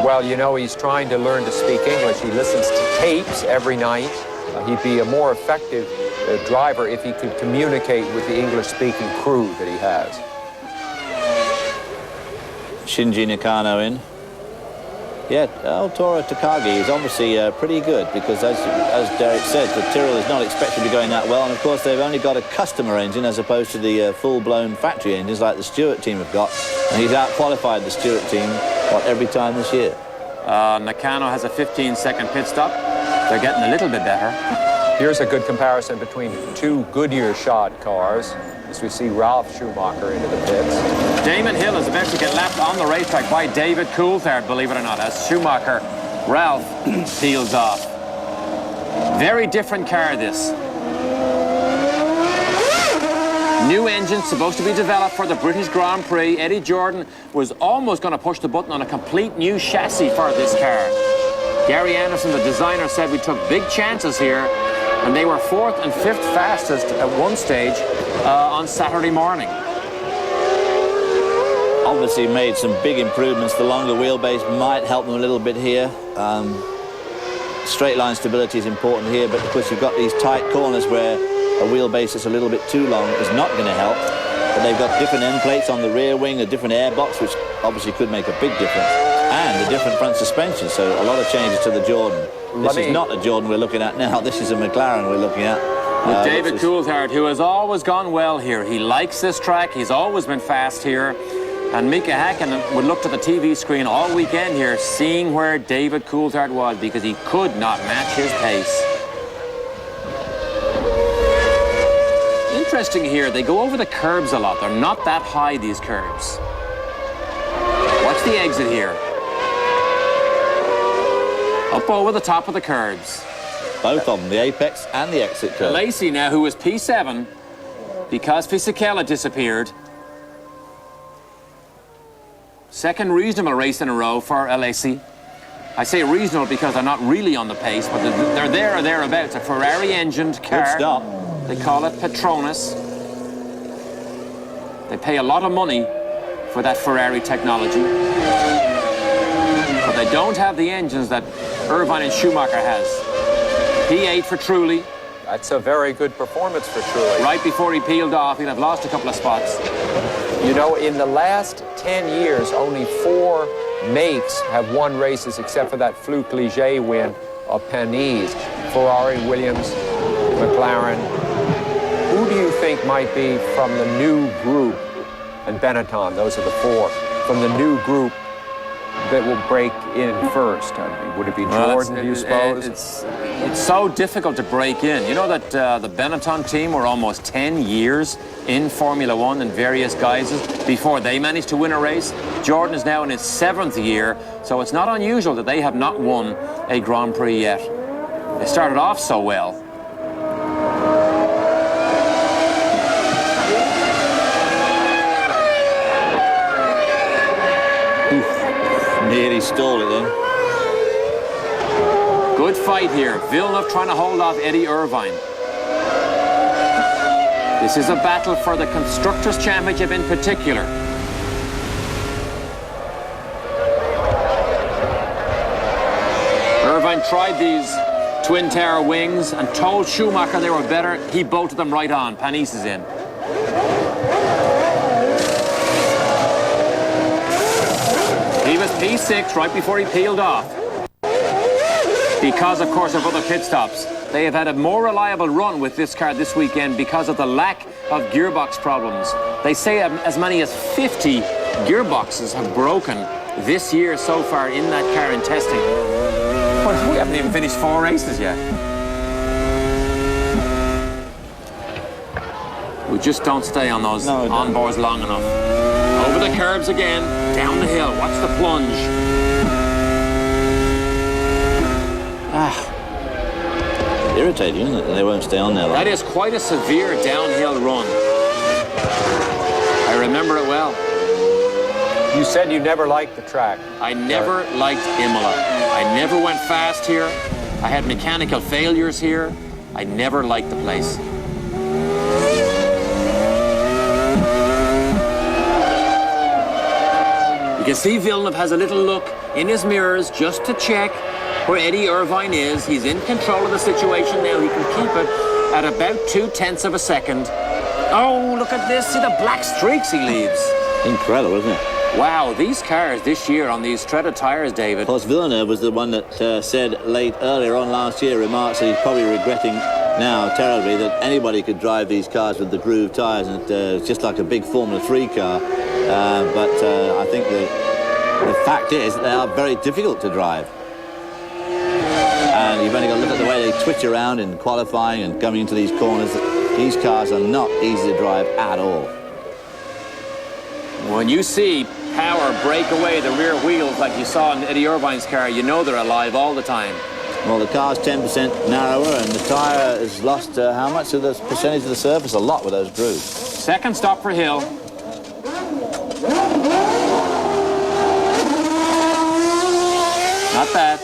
Well, you know, he's trying to learn to speak English. He listens to tapes every night. He'd be a more effective driver if he could communicate with the English-speaking crew that he has.
Shinji Nakano in. Yeah, Toro Takagi is obviously pretty good because, as Derek said, the Tyrrell is not expected to be going that well. And, of course, they've only got a customer engine as opposed to the full-blown factory engines like the Stewart team have got. And he's out-qualified the Stewart team, every time this year.
Nakano has a 15-second pit stop. They're getting a little bit better.
Here's a good comparison between two Goodyear-shod cars as we see Ralph Schumacher into the pits.
Damon Hill is about to get lapped on the racetrack by David Coulthard, believe it or not, as Schumacher, Ralph, peels off. Very different car, this. New engine supposed to be developed for the British Grand Prix. Eddie Jordan was almost going to push the button on a complete new chassis for this car. Gary Anderson, the designer, said we took big chances here, And they were 4th and 5th fastest at one stage on Saturday morning.
Obviously made some big improvements. The longer wheelbase might help them a little bit here. Straight line stability is important here, but of course you've got these tight corners where a wheelbase that's a little bit too long is not going to help. But they've got different end plates on the rear wing, a different airbox, which obviously could make a big difference, and a different front suspension, so a lot of changes to the Jordan. This is not the Jordan we're looking at now. This is a McLaren we're looking at.
With David Coulthard, who has always gone well here. He likes this track. He's always been fast here. And Mika Häkkinen would look to the TV screen all weekend here, seeing where David Coulthard was, because he could not match his pace. Interesting here, they go over the curbs a lot. They're not that high, these curbs. Watch the exit here. Up over the top of the curbs.
Both of them, the apex and the exit curve.
Lacey now, who was P7, because Fisichella disappeared. Second reasonable race in a row for LAC. I say reasonable because they're not really on the pace, but they're there or thereabouts. A Ferrari-engined car.
Good stop.
They call it Petronas. They pay a lot of money for that Ferrari technology. But they don't have the engines that Irvine and Schumacher has. P8 for Trulli.
That's a very good performance for Trulli.
Right before he peeled off, he'd have lost a couple of spots.
You know, in the last 10 years, only 4 mates have won races except for that Fluke Ligier win of Panis. Ferrari, Williams, McLaren. Who do you think might be from the new group, and Benetton, those are the 4, from the new group that will break in first? I mean, would it be Jordan, do you suppose?
It's so difficult to break in. You know that the Benetton team were almost 10 years in Formula One in various guises before they managed to win a race. Jordan is now in his 7th year, so it's not unusual that they have not won a Grand Prix yet. They started off so well.
Nearly stalled it then.
Good fight here. Villeneuve trying to hold off Eddie Irvine. This is a battle for the Constructors' Championship in particular. Irvine tried these twin tower wings and told Schumacher they were better. He bolted them right on. Panis is in. He was P6 right before he peeled off. Because, of course, of other pit stops. They have had a more reliable run with this car this weekend because of the lack of gearbox problems. They say as many as 50 gearboxes have broken this year so far in that car in testing. But we haven't even finished 4 races yet. We just don't stay on those onboards long enough. Over the curbs again, down the hill. Watch the plunge.
Irritating, isn't it? They won't stay on there long.
That is quite a severe downhill run. I remember it well.
You said you never liked the track.
I never liked Imola. I never went fast here. I had mechanical failures here. I never liked the place. You can see Villeneuve has a little look in his mirrors just to check where Eddie Irvine is. He's in control of the situation now. He can keep it at about 0.2 of a second. Oh, look at this. See the black streaks he leaves.
Incredible, isn't it?
Wow, these cars this year on these treaded tires, David.
Of course, Villeneuve was the one that said earlier on last year, remarks that he's probably regretting now terribly that anybody could drive these cars with the groove tires, and it's just like a big Formula 3 car. But I think the fact is that they are very difficult to drive. And you've only got to look at the way they twitch around in qualifying and coming into these corners. These cars are not easy to drive at all.
When you see power break away the rear wheels like you saw in Eddie Irvine's car, you know they're alive all the time.
Well, the car's 10% narrower, and the tyre has lost how much of the percentage of the surface? A lot with those grooves.
Second stop for Hill. Not bad.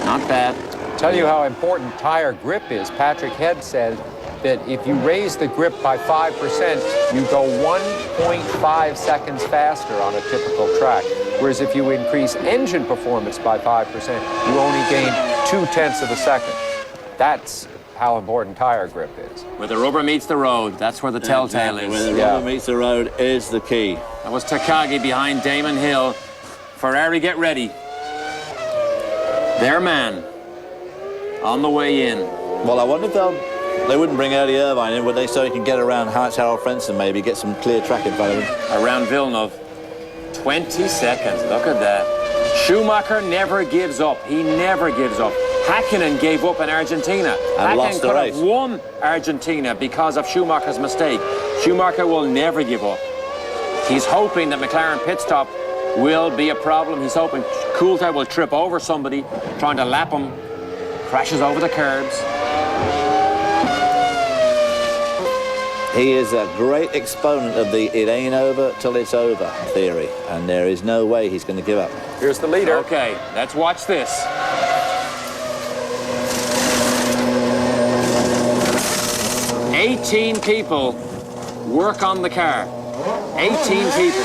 Not bad.
Tell you how important tire grip is. Patrick Head said that if you raise the grip by 5%, you go 1.5 seconds faster on a typical track. Whereas if you increase engine performance by 5%, you only gain 0.2 of a second. That's how important tire grip is.
Where the rubber meets the road, that's where the telltale is.
Where the rubber meets the road is the key.
That was Takagi behind Damon Hill. Ferrari, get ready. Their man on the way in.
Well, I wonder if they wouldn't bring Eddie Irvine in, would they, so he can get around Harold Frentzen, maybe, get some clear track in front of him.
Around Villeneuve. 20 seconds, look at that. Schumacher never gives up. He never gives up. Häkkinen gave up in Argentina.
And lost the race.
Häkkinen could have won Argentina because of Schumacher's mistake. Schumacher will never give up. He's hoping that McLaren pit stop will be a problem. He's hoping Coulthard will trip over somebody, trying to lap him, crashes over the curbs.
He is a great exponent of the it ain't over till it's over theory, and there is no way he's going to give up.
Here's the leader.
Okay, let's watch this. 18 people work on the car. 18 people.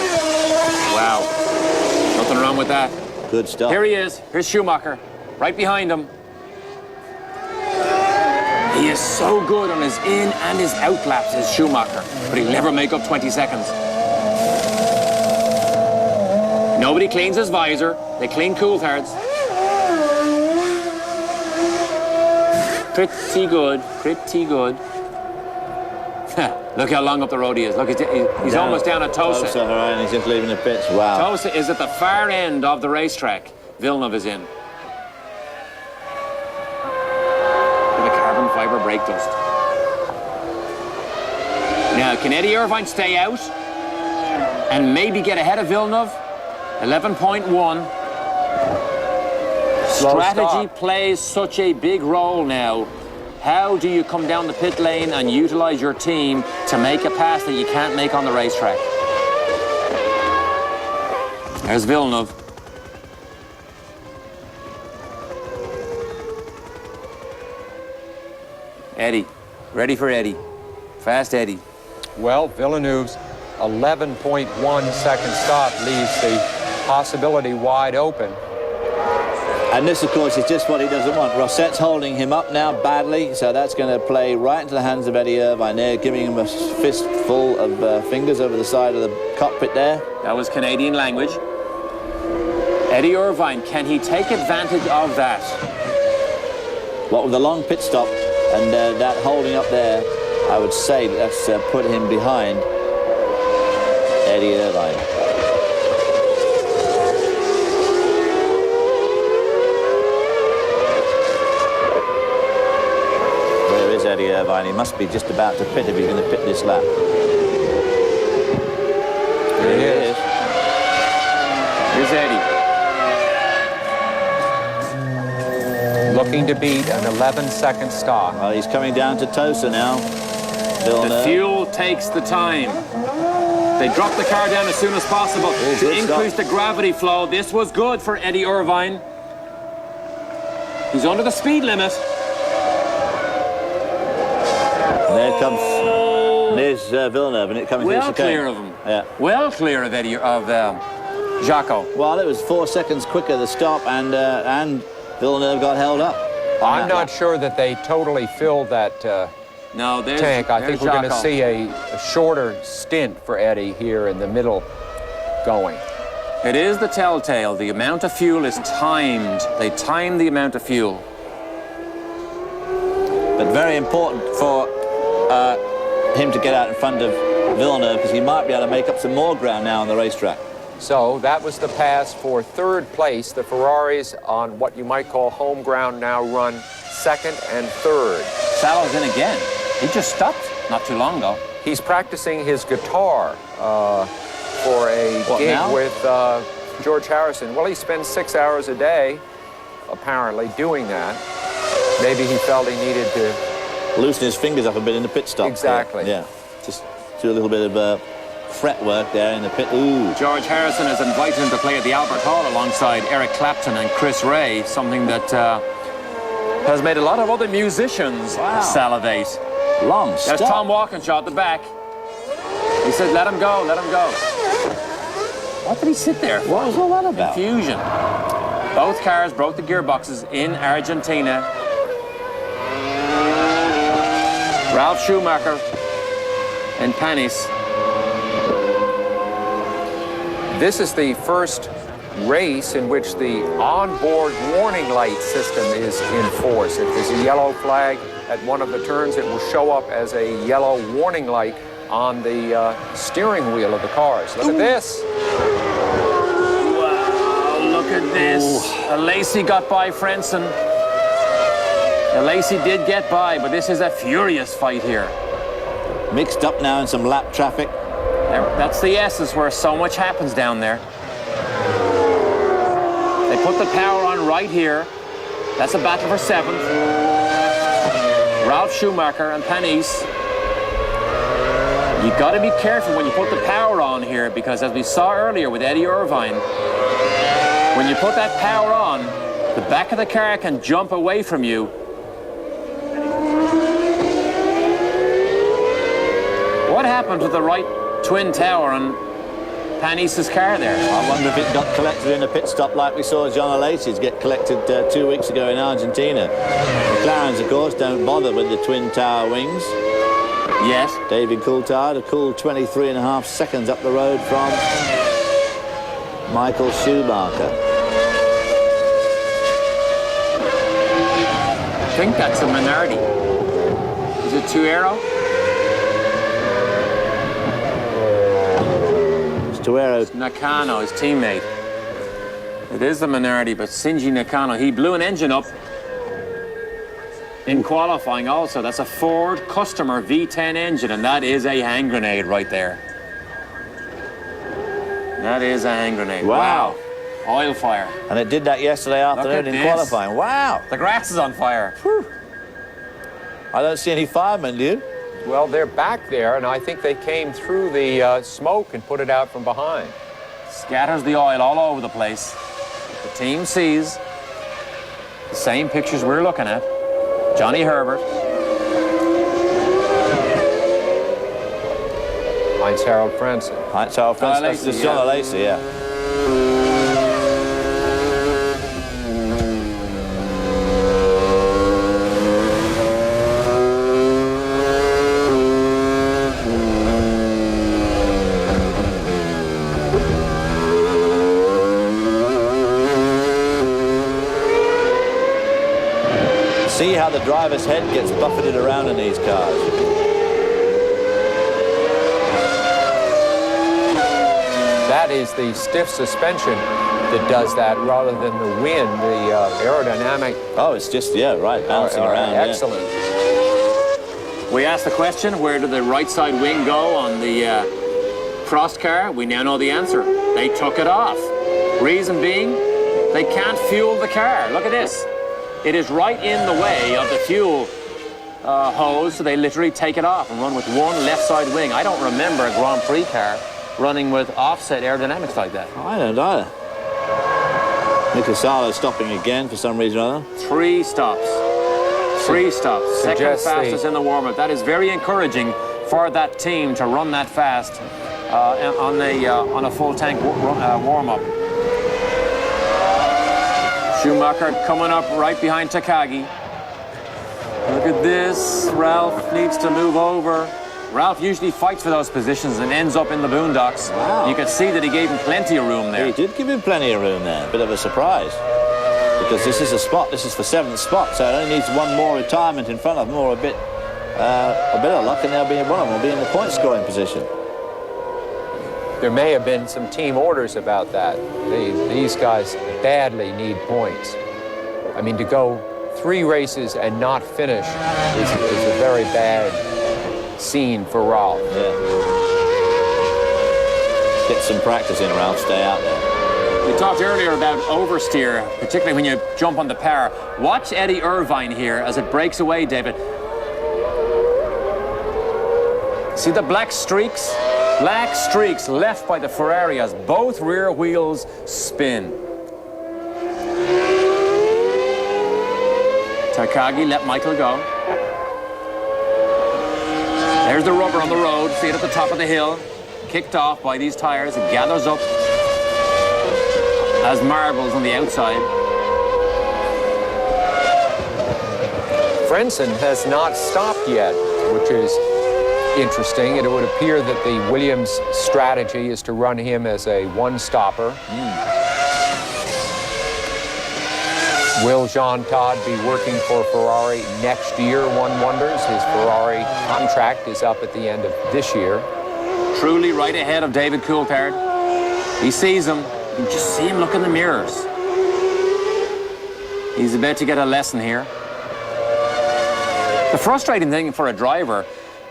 Wow. Nothing wrong with that.
Good stuff.
Here he is. Here's Schumacher. Right behind him. He is so good on his in and his out laps, is Schumacher, but he'll never make up 20 seconds. Nobody cleans his visor. They clean Coulthard's. Pretty good, pretty good. Look how long up the road he is. Look, he's almost down at Tosa.
Tosa, right, and he's just leaving the pits. Wow.
Tosa is at the far end of the racetrack. Villeneuve is in. Fiber brake dust. Now, can Eddie Irvine stay out and maybe get ahead of Villeneuve? 11.1. Strategy plays such a big role now. How do you come down the pit lane and utilize your team to make a pass that you can't make on the racetrack? There's Villeneuve. Eddie, ready for Eddie. Fast Eddie.
Well, Villeneuve's 11.1 second stop leaves the possibility wide open.
And this, of course, is just what he doesn't want. Rossette's holding him up now badly, so that's going to play right into the hands of Eddie Irvine there, giving him a fistful of fingers over the side of the cockpit there.
That was Canadian language. Eddie Irvine, can he take advantage of that?
What with the long pit stop and that holding up there, I would say that's put him behind Eddie Irvine. Where is Eddie Irvine? He must be just about to pit if he's going to pit this lap.
There he is.
Here's Eddie.
Looking to beat an 11-second stop.
Well, he's coming down to Tosa now.
The fuel takes the time. They drop the car down as soon as possible to increase the gravity flow. This was good for Eddie Irvine. He's under the speed limit.
And there comes. There's Villeneuve, and it comes
well clear of him.
Yeah.
Well clear of Eddie Jacko.
Well, it was 4 seconds quicker the stop, and Villeneuve got held up.
I'm not sure that they totally filled that tank. I think we're going to see a shorter stint for Eddie here in the middle going.
It is the telltale. The amount of fuel is timed. They time the amount of fuel.
But very important for him to get out in front of Villeneuve, because he might be able to make up some more ground now on the racetrack.
So that was the pass for third place. The Ferraris on what you might call home ground now run second and third.
Sallow's in again. He just stopped not too long ago.
He's practicing his guitar for a gig with George Harrison. Well, he spends 6 hours a day, apparently, doing that. Maybe he felt he needed to
loosen his fingers up a bit in the pit stop.
Exactly.
Yeah, just do a little bit of fret work there in the pit. Ooh.
George Harrison has invited him to play at the Albert Hall alongside Eric Clapton and Chris Ray, something that has made a lot of other musicians salivate.
Long
There's
stop.
Tom Walkinshaw at the back. He said, let him go, let him go. What did he sit there for?
What was all that about?
Confusion. Both cars broke the gearboxes in Argentina. Ralf Schumacher and Panis.
This is the first race in which the onboard warning light system is in force. If there's a yellow flag at one of the turns, it will show up as a yellow warning light on the steering wheel of the cars. Look at this.
Wow, look at this. Lacey got by Frentzen. Lacey did get by, but this is a furious fight here.
Mixed up now in some lap traffic.
That's the essence where so much happens down there. They put the power on right here. That's a battle for 7th. Ralf Schumacher and Panis. You've got to be careful when you put the power on here, because as we saw earlier with Eddie Irvine, when you put that power on, the back of the car can jump away from you. What happened to the right twin tower on Panis's car there?
I wonder if it got collected in a pit stop like we saw John Lacey's get collected 2 weeks ago in Argentina. McLarens, of course, don't bother with the twin tower wings.
Yes.
David Coulthard, a cool 23.5 seconds up the road from Michael Schumacher.
I think that's a Minardi. Is it Tuero?
Tuero.
Nakano, his teammate. It is the Minardi, but Shinji Nakano, he blew an engine up in qualifying also. That's a Ford Customer V10 engine, and that is a hand grenade right there. That is a hand grenade.
Wow.
Oil fire.
And it did that yesterday afternoon in
this.
qualifying. Wow.
The grass is on fire.
Whew. I don't see any firemen, do you?
Well, they're back there, and I think they came through the smoke and put it out from behind.
Scatters the oil all over the place. The team sees the same pictures we're looking at. Johnny Herbert.
Heinz-Harald Frentzen.
Heinz-Harald Frentzen.
Lacey,
This is John Lacey, yeah. See how the driver's head gets buffeted around in these cars.
That is the stiff suspension that does that rather than the wind, the aerodynamic.
Oh, it's just, yeah, right, bouncing around.
Excellent.
Yeah. We asked the question, where did the right side wing go on the Prost car? We now know the answer. They took it off. Reason being, they can't fuel the car. Look at this. It is right in the way of the fuel hose, so they literally take it off and run with one left side wing. I don't remember a Grand Prix car running with offset aerodynamics like that.
I don't either. Nicolas Salo stopping again for some reason or other.
3 stops. 3 stops. Second fastest in the warm-up. That is very encouraging for that team to run that fast on a full tank warm-up. Schumacher coming up right behind Takagi. Look at this. Ralf needs to move over. Ralf usually fights for those positions and ends up in the boondocks.
Wow.
You can see that he gave him plenty of room there.
He did give him plenty of room there. Bit of a surprise. Because this is a spot. This is the 7th spot, so it only needs one more retirement in front of them, or a bit of luck, and they'll be one of them will be in the point-scoring position.
There may have been some team orders about that. These guys badly need points. I mean, to go 3 races and not finish is a very bad scene for Ralf.
Yeah. Get some practice in, Ralf. Stay out there.
We talked earlier about oversteer, particularly when you jump on the power. Watch Eddie Irvine here as it breaks away, David. See the black streaks? Black streaks left by the Ferrari as both rear wheels spin. Takagi let Michael go. There's the rubber on the road. See it at the top of the hill. Kicked off by these tires. It gathers up as marbles on the outside.
Frentzen has not stopped yet, which is interesting. It would appear that the Williams strategy is to run him as a one-stopper. Will Jean Todt be working for Ferrari next year, one wonders? His Ferrari contract is up at the end of this year.
Truly right ahead of David Coulthard. He sees him. You can just see him look in the mirrors. He's about to get a lesson here. The frustrating thing for a driver,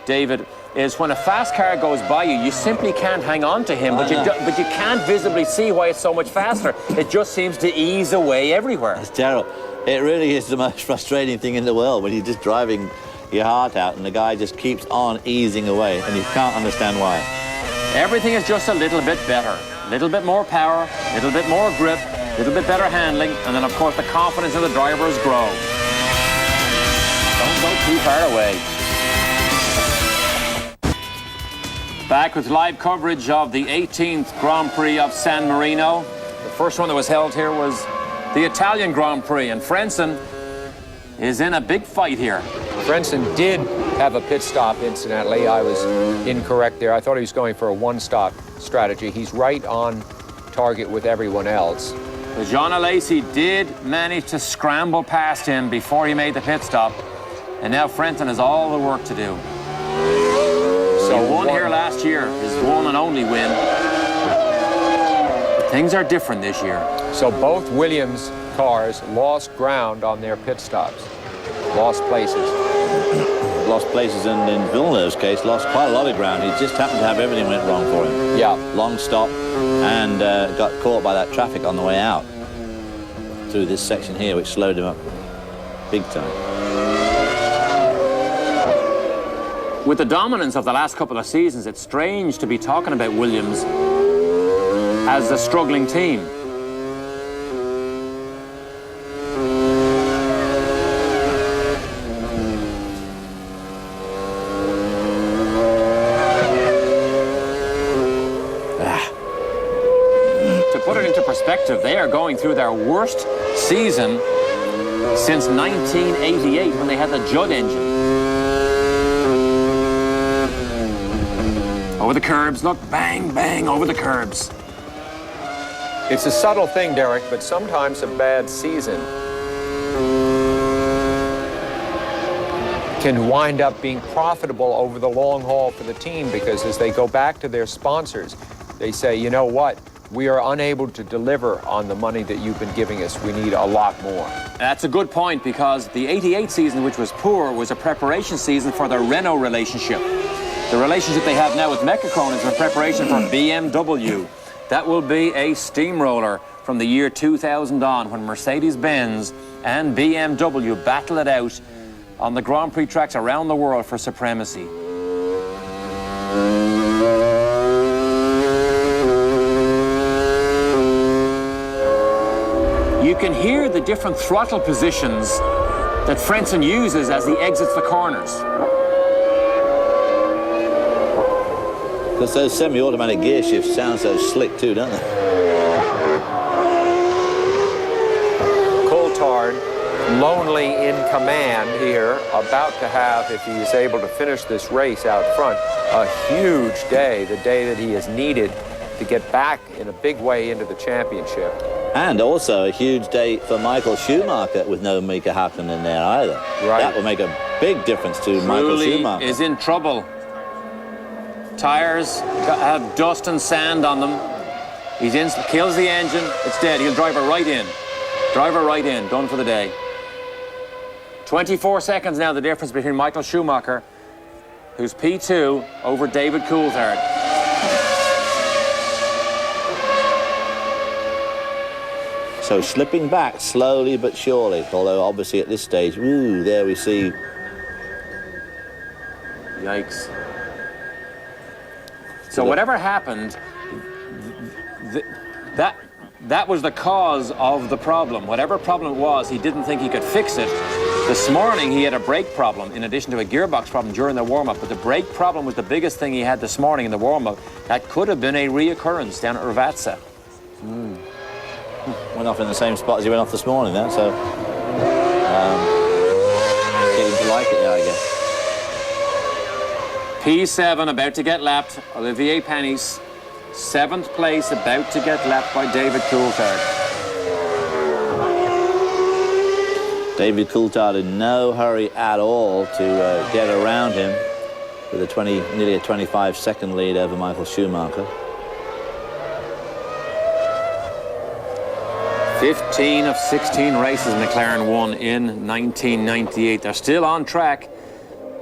David, is when a fast car goes by you, you simply can't hang on to him, but you can't visibly see why it's so much faster. It just seems to ease away everywhere.
It's terrible. It really is the most frustrating thing in the world when you're just driving your heart out and the guy just keeps on easing away and you can't understand why.
Everything is just a little bit better. A little bit more power, a little bit more grip, a little bit better handling, and then, of course, the confidence of the drivers grow. Don't go too far away. Back with live coverage of the 18th Grand Prix of San Marino. The first one that was held here was the Italian Grand Prix, and Frentzen is in a big fight here.
Frentzen did have a pit stop, incidentally. I was incorrect there. I thought he was going for a one-stop strategy. He's right on target with everyone else.
But Jean Alesi did manage to scramble past him before he made the pit stop, and now Frentzen has all the work to do. So he won here last year, his one and only win. But things are different this year.
So both Williams cars lost ground on their pit stops, lost places.
Lost places, and in Villeneuve's case, lost quite a lot of ground. He just happened to have everything went wrong for him.
Yeah. Long
stop, and got caught by that traffic on the way out through this section here, which slowed him up big time.
With the dominance of the last couple of seasons, it's strange to be talking about Williams as a struggling team. To put it into perspective, they are going through their worst season since 1988 when they had the Judd engine. Over the curbs, look, bang, bang, over the curbs.
It's a subtle thing, Derek, but sometimes a bad season can wind up being profitable over the long haul for the team, because as they go back to their sponsors, they say, you know what, we are unable to deliver on the money that you've been giving us. We need a lot more.
That's a good point, because the 88 season, which was poor, was a preparation season for the Renault relationship. The relationship they have now with Mekakon is in preparation for BMW. That will be a steamroller from the year 2000 on, when Mercedes-Benz and BMW battle it out on the Grand Prix tracks around the world for supremacy. You can hear the different throttle positions that Frentzen uses as he exits the corners.
Because those semi-automatic gear shifts sound so slick too, don't they?
Coulthard, lonely in command here, about to have, if he is able to finish this race out front, a huge day, the day that he is needed to get back in a big way into the championship.
And also a huge day for Michael Schumacher with no Mika Hakkinen in there either.
Right.
That will make a big difference to Michael Schumacher.
Is in trouble. Tires have dust and sand on them. He's in, kills the engine, it's dead. He'll drive her right in. Drive her right in, done for the day. 24 seconds now, the difference between Michael Schumacher, who's P2, over David Coulthard.
So slipping back slowly but surely, although obviously at this stage, ooh, there we see.
Yikes. So whatever happened, that was the cause of the problem. Whatever problem it was, he didn't think he could fix it. This morning he had a brake problem in addition to a gearbox problem during the warm-up, but the brake problem was the biggest thing he had this morning in the warm-up. That could have been a reoccurrence down at Rvatsa.
Went off in the same spot as he went off this morning then, so getting to like it now, I guess.
P7 about to get lapped. Olivier Panis, 7th place, about to get lapped by David Coulthard.
David Coulthard in no hurry at all to get around him with a nearly a 25-second lead over Michael Schumacher.
15 of 16 races McLaren won in 1998. They're still on track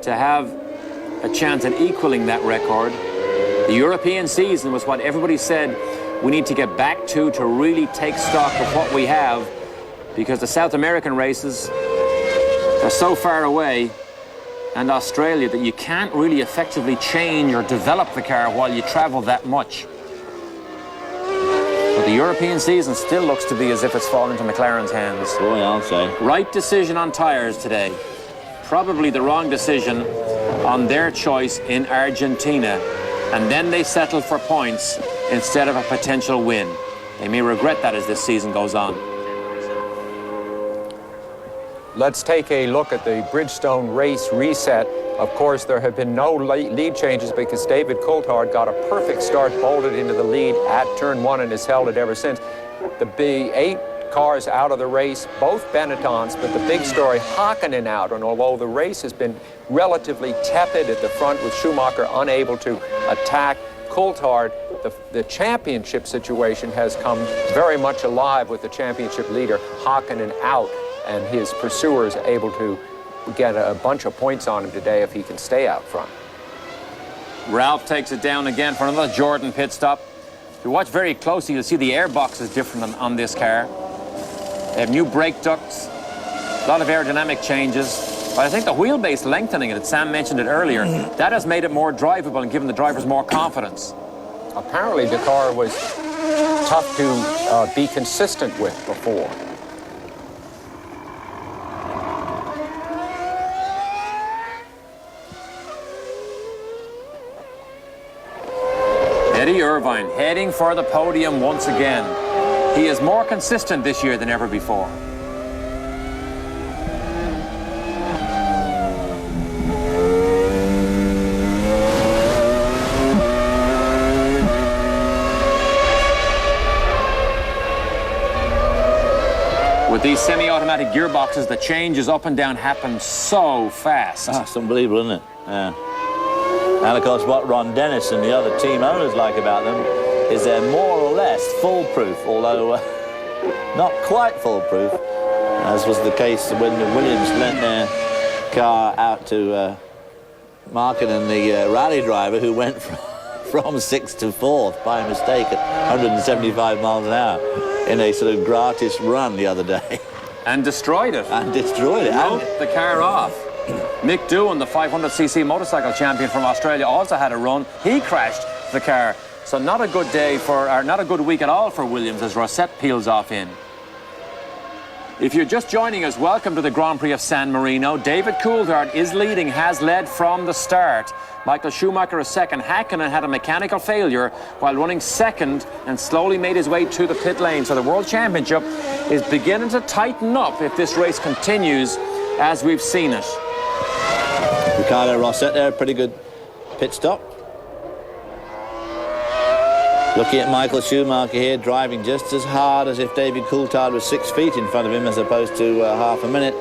to have a chance at equaling that record. The European season was what everybody said we need to get back to really take stock of what we have, because the South American races are so far away, and Australia, that you can't really effectively change or develop the car while you travel that much. But the European season still looks to be as if it's fallen into McLaren's hands.
Boy, I'll say.
Right decision on tyres today. Probably the wrong decision on their choice in Argentina. And then they settled for points instead of a potential win. They may regret that as this season goes on.
Let's take a look at the Bridgestone race reset. Of course, there have been no lead changes because David Coulthard got a perfect start, bolted into the lead at turn 1 and has held it ever since. The B8 cars out of the race, both Benettons, but the big story, Hakkinen out. And although the race has been relatively tepid at the front with Schumacher unable to attack, Coulthard, the championship situation has come very much alive with the championship leader, Hakkinen, out, and his pursuers able to get a bunch of points on him today if he can stay out front.
Ralph takes it down again for another Jordan pit stop. If you watch very closely, you'll see the airbox is different on this car. They have new brake ducts, a lot of aerodynamic changes. But I think the wheelbase lengthening it, Sam mentioned it earlier, that has made it more drivable and given the drivers more confidence.
Apparently the car was tough to be consistent with before.
Eddie Irvine heading for the podium once again. He is more consistent this year than ever before. With these semi-automatic gearboxes, the changes up and down happen so fast.
It's unbelievable, isn't it? Yeah. And of course, what Ron Dennis and the other team owners like about them is they're more or less foolproof, although not quite foolproof, as was the case when the Williams lent their car out to Markin and the rally driver, who went from 6th to 4th by mistake at 175 miles an hour in a sort of gratis run the other day.
And destroyed it.
And destroyed it.
Wrote the car off. Mick Doohan, the 500cc motorcycle champion from Australia, also had a run. He crashed the car. So not a good day for, or not a good week at all for Williams as Rosette peels off in. If you're just joining us, welcome to the Grand Prix of San Marino. David Coulthard is leading, has led from the start. Michael Schumacher is second. Hakkinen had a mechanical failure while running second and slowly made his way to the pit lane. So the World Championship is beginning to tighten up if this race continues as we've seen it.
Ricardo Rosset there, pretty good pit stop. Looking at Michael Schumacher here, driving just as hard as if David Coulthard was 6 feet in front of him, as opposed to half a minute.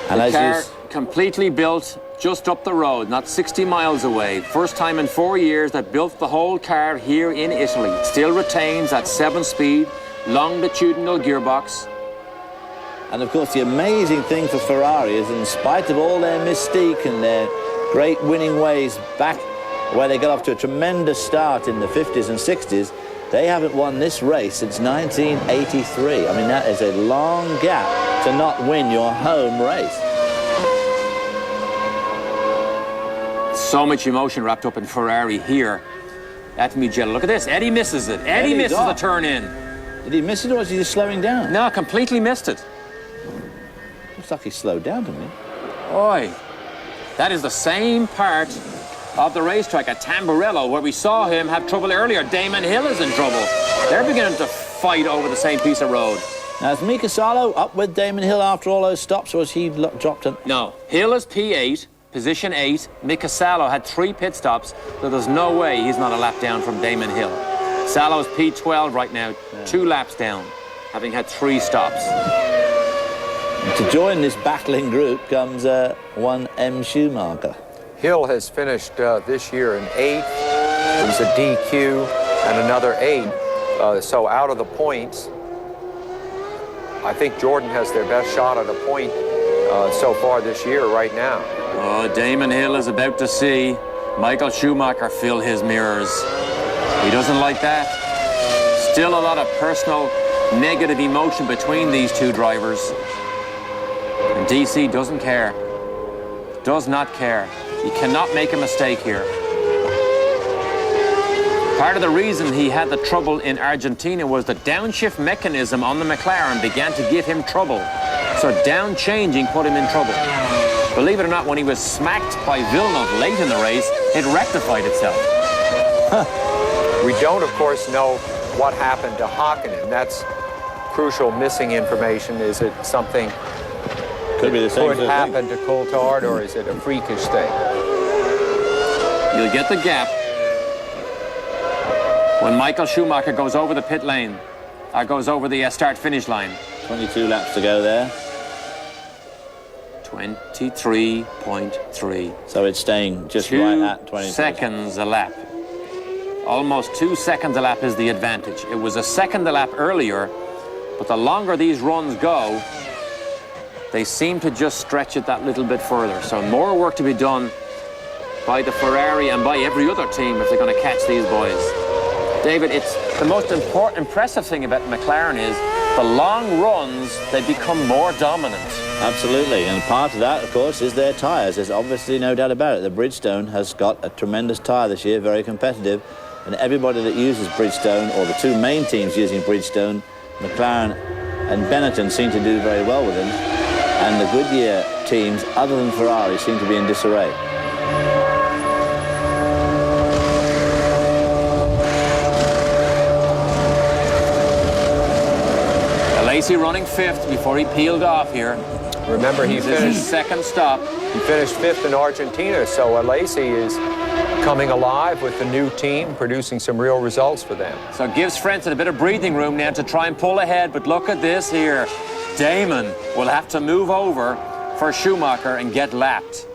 And
the
as
car completely built just up the road, not 60 miles away. First time in 4 years that built the whole car here in Italy. It still retains that 7-speed, longitudinal gearbox.
And of course, the amazing thing for Ferrari is, in spite of all their mystique and their great winning ways back where they got off to a tremendous start in the 50s and 60s, they haven't won this race since 1983. I mean, that is a long gap to not win your home race.
So much emotion wrapped up in Ferrari here at Mugello. Look at this. Eddie misses it. Eddie misses the turn in.
Did he miss it, or was he just slowing down?
No, completely missed it.
looks like he slowed down to me.
Oi, that is the same part of the racetrack at Tamburello where we saw him have trouble earlier. Damon Hill is in trouble. They're beginning to fight over the same piece of road.
Now, is Mika Salo up with Damon Hill after all those stops, or has he dropped him?
No, Hill is P8, position 8. Mika Salo had 3 pit stops, so there's no way he's not a lap down from Damon Hill. Salo's P12 right now, 2 laps down, having had 3 stops.
To join this battling group comes one M. Schumacher.
Hill has finished this year in 8th. It was a DQ and another 8. So out of the points, I think Jordan has their best shot at a point so far this year right now.
Oh, Damon Hill is about to see Michael Schumacher fill his mirrors. He doesn't like that. Still a lot of personal negative emotion between these two drivers. And DC doesn't care. Does not care. He cannot make a mistake here. Part of the reason he had the trouble in Argentina was the downshift mechanism on the McLaren began to give him trouble. So down changing put him in trouble. Believe it or not, when he was smacked by Villeneuve late in the race, it rectified itself.
We don't, of course, know what happened to Hakkinen. That's crucial missing information. Is it something
Could be the same
could
sort of
happen to Coulthard, or is it a freakish thing?
You'll get the gap when Michael Schumacher goes over the pit lane, or goes over the start-finish line.
22 laps to go there.
23.3.
So it's staying just right at 20
seconds a lap. Almost 2 seconds a lap is the advantage. It was a second a lap earlier, but the longer these runs go, they seem to just stretch it that little bit further. So more work to be done by the Ferrari and by every other team if they're going to catch these boys. David, it's the most impressive thing about McLaren is the long runs, they become more dominant.
Absolutely, and part of that, of course, is their tyres. There's obviously no doubt about it. The Bridgestone has got a tremendous tyre this year, very competitive, and everybody that uses Bridgestone, or the 2 main teams using Bridgestone, McLaren and Benetton, seem to do very well with them, and the Goodyear teams, other than Ferrari, seem to be in disarray.
Lacey running 5th before he peeled off here.
Remember, he
This is his
finished
second stop.
He finished 5th in Argentina, so Lacey is coming alive with the new team, producing some real results for them.
So it gives Frentzen a bit of breathing room now to try and pull ahead, but look at this here. Damon will have to move over for Schumacher and get lapped.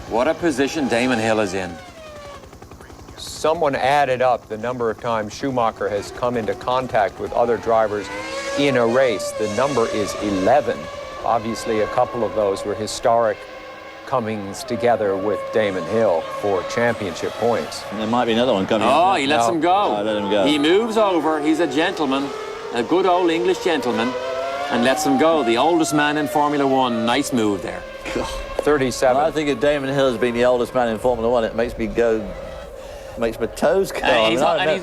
What a position Damon Hill is in.
Someone added up the number of times Schumacher has come into contact with other drivers in a race. The number is 11. Obviously, a couple of those were historic comings together with Damon Hill for championship points.
And there might be another one coming.
Oh, he lets him go.
Oh, let him go.
He moves over. He's a gentleman, a good old English gentleman, and lets him go. The oldest man in Formula One. Nice move there.
37.
Well, I think if Damon Hill has been the oldest man in Formula One, it makes me go... makes my toes go.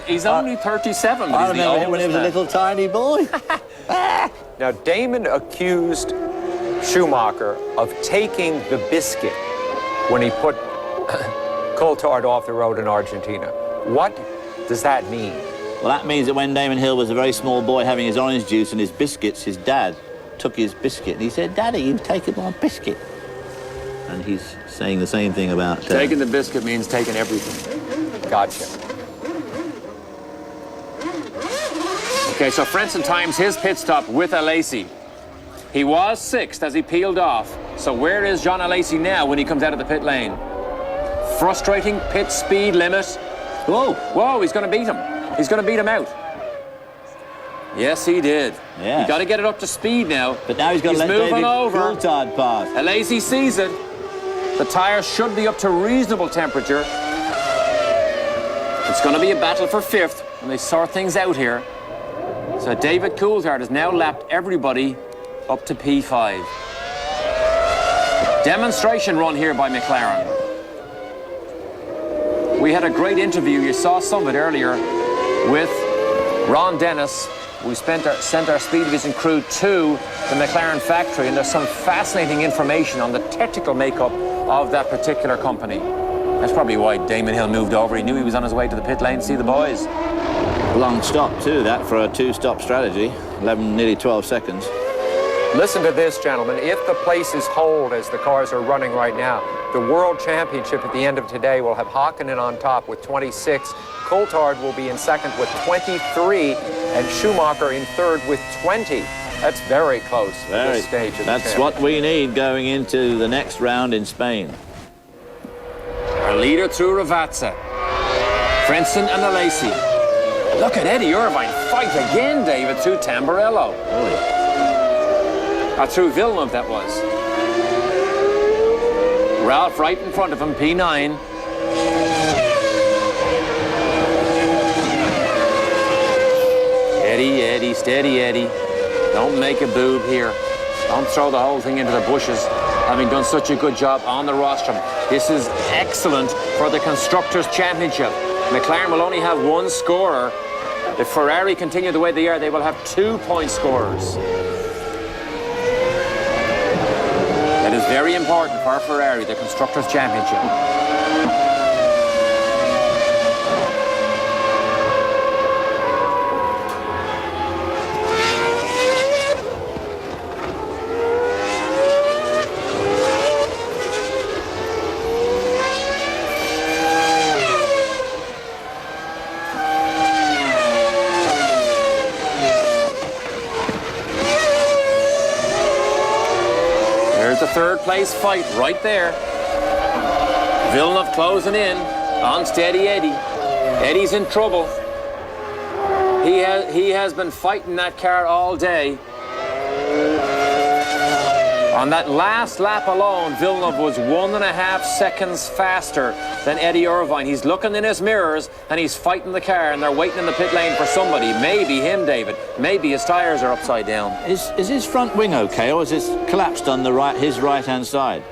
He's only 37, but
I
he's the
remember
oldest
him when he was a
man.
little tiny boy.
Now, Damon accused Schumacher of taking the biscuit when he put Coulthard off the road in Argentina. What does that mean?
Well, that means that when Damon Hill was a very small boy having his orange juice and his biscuits, his dad took his biscuit and he said, "Daddy, you've taken my biscuit." And he's saying the same thing about...
Taking the biscuit means taking everything.
Gotcha.
Okay, so Frentzen times his pit stop with Alesi. He was 6th as he peeled off. So where is John Alesi now when he comes out of the pit lane? Frustrating pit speed limit. Whoa, whoa, he's going to beat him. He's going to beat him out. Yes, he did.
Yeah.
You got to get it up to speed now.
But now he's got to let
moving
David
over.
Coulthard pass.
Alesi sees it. The tires should be up to reasonable temperature. It's going to be a battle for 5th when they sort things out here. So David Coulthard has now lapped everybody up to P5. Demonstration run here by McLaren. We had a great interview, you saw some of it earlier, with Ron Dennis We sent our speed division crew to the McLaren factory, and there's some fascinating information on the technical makeup of that particular company. That's probably why Damon Hill moved over. He knew he was on his way to the pit lane to see the boys.
Long stop too, that, for a two-stop strategy. 11, nearly 12 seconds.
Listen to this, gentlemen. If the places hold as the cars are running right now, the World Championship at the end of today will have Hakkinen on top with 26. Coulthard will be in second with 23, and Schumacher in third with 20. That's very close at this stage of the
That's what we need going into the next round in Spain.
Our leader through Ravazza, Frenson and Alesi. Look at Eddie Irvine fight again, David, through Tamburello.
Really?
Through Villeneuve, that was. Ralph right in front of him, P9. Eddie, steady Eddie. Don't make a boob here. Don't throw the whole thing into the bushes, having done such a good job on the rostrum. This is excellent for the Constructors' Championship. McLaren will only have one scorer. If Ferrari continue the way they are, they will have 2-point scorers. That is very important for Ferrari, the Constructors' Championship. Third place fight right there. Villeneuve closing in on steady Eddie. Eddie's in trouble. He has been fighting that car all day. On that last lap alone, Villeneuve was 1.5 seconds faster than Eddie Irvine. He's looking in his mirrors and he's fighting the car, and they're waiting in the pit lane for somebody. Maybe him, David. Maybe his tires are upside down.
Is his front wing okay, or is it collapsed on the his right-hand side?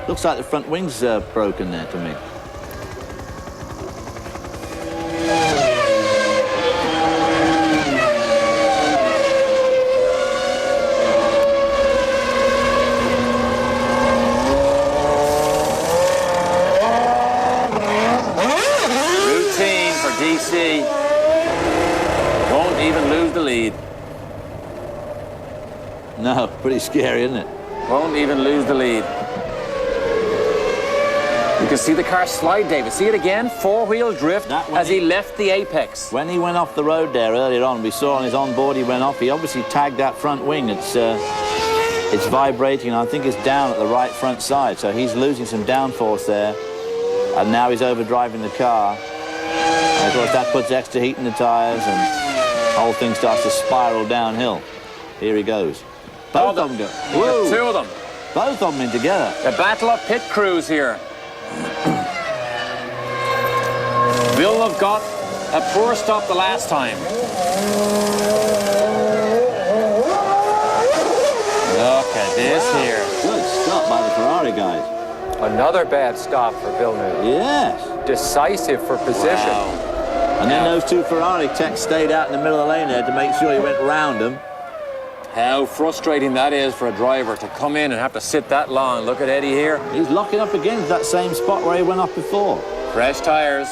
Looks like the front wing's broken there to me.
DC won't even lose the lead.
No, pretty scary, isn't it?
Won't even lose the lead. You can see the car slide, David. See it again? Four-wheel drift as he left the apex.
When he went off the road there earlier on, we saw on his onboard he went off. He obviously tagged that front wing. It's vibrating, and I think it's down at the right front side. So he's losing some downforce there. And now he's overdriving the car. And of course, that puts extra heat in the tyres, and the whole thing starts to spiral downhill. Here he goes. Both of them go. Whoa.
Two of them.
Both of them in together.
The battle of pit crews here. Villeneuve got a poor stop the last time. Look at this here.
Good stop by the Ferrari guys.
Another bad stop for Villeneuve.
Yes.
Decisive for position.
Wow.
And then those two Ferrari techs stayed out in the middle of the lane there to make sure he went round them.
How frustrating that is for a driver to come in and have to sit that long. Look at Eddie here.
He's locking up against that same spot where he went off before.
Fresh tires.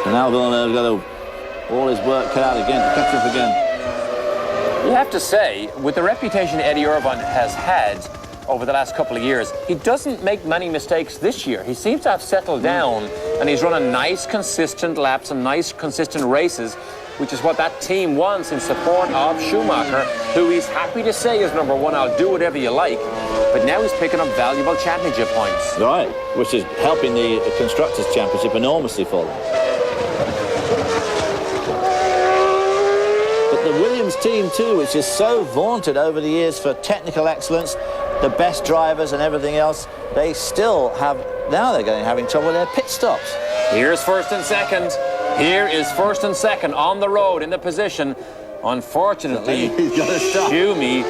And now Villeneuve's got all his work cut out again to catch up again.
You have to say, with the reputation Eddie Irvine has had over the last couple of years, he doesn't make many mistakes this year. He seems to have settled down, and he's running nice, consistent laps and nice, consistent races, which is what that team wants in support of Schumacher, who he's happy to say is number one. I'll do whatever you like. But now he's picking up valuable championship points.
Right, which is helping the Constructors' Championship enormously for them. But the Williams team too, which is so vaunted over the years for technical excellence, the best drivers and everything else, they still have, now they're having trouble with their pit stops.
Here's first and second. Here is first and second on the road in the position. Unfortunately, Schumi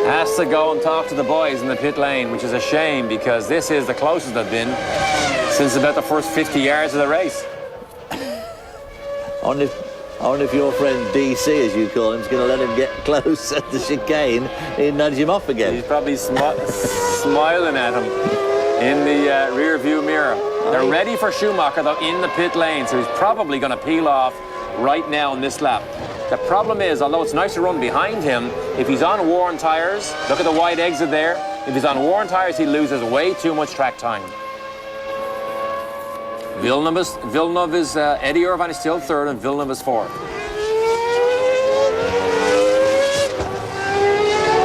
has to go and talk to the boys in the pit lane, which is a shame because this is the closest they've been since about the first 50 yards of the race.
I wonder if your friend DC, as you call him, is going to let him get close at the chicane and nudge him off again.
He's probably smiling at him in the rear view mirror. They're ready for Schumacher, though, in the pit lane, so he's probably going to peel off right now in this lap. The problem is, although it's nice to run behind him, if he's on worn tyres, look at the wide exit there, if he's on worn tyres, he loses way too much track time. Villeneuve is Eddie Irvine is still third, and Villeneuve is fourth.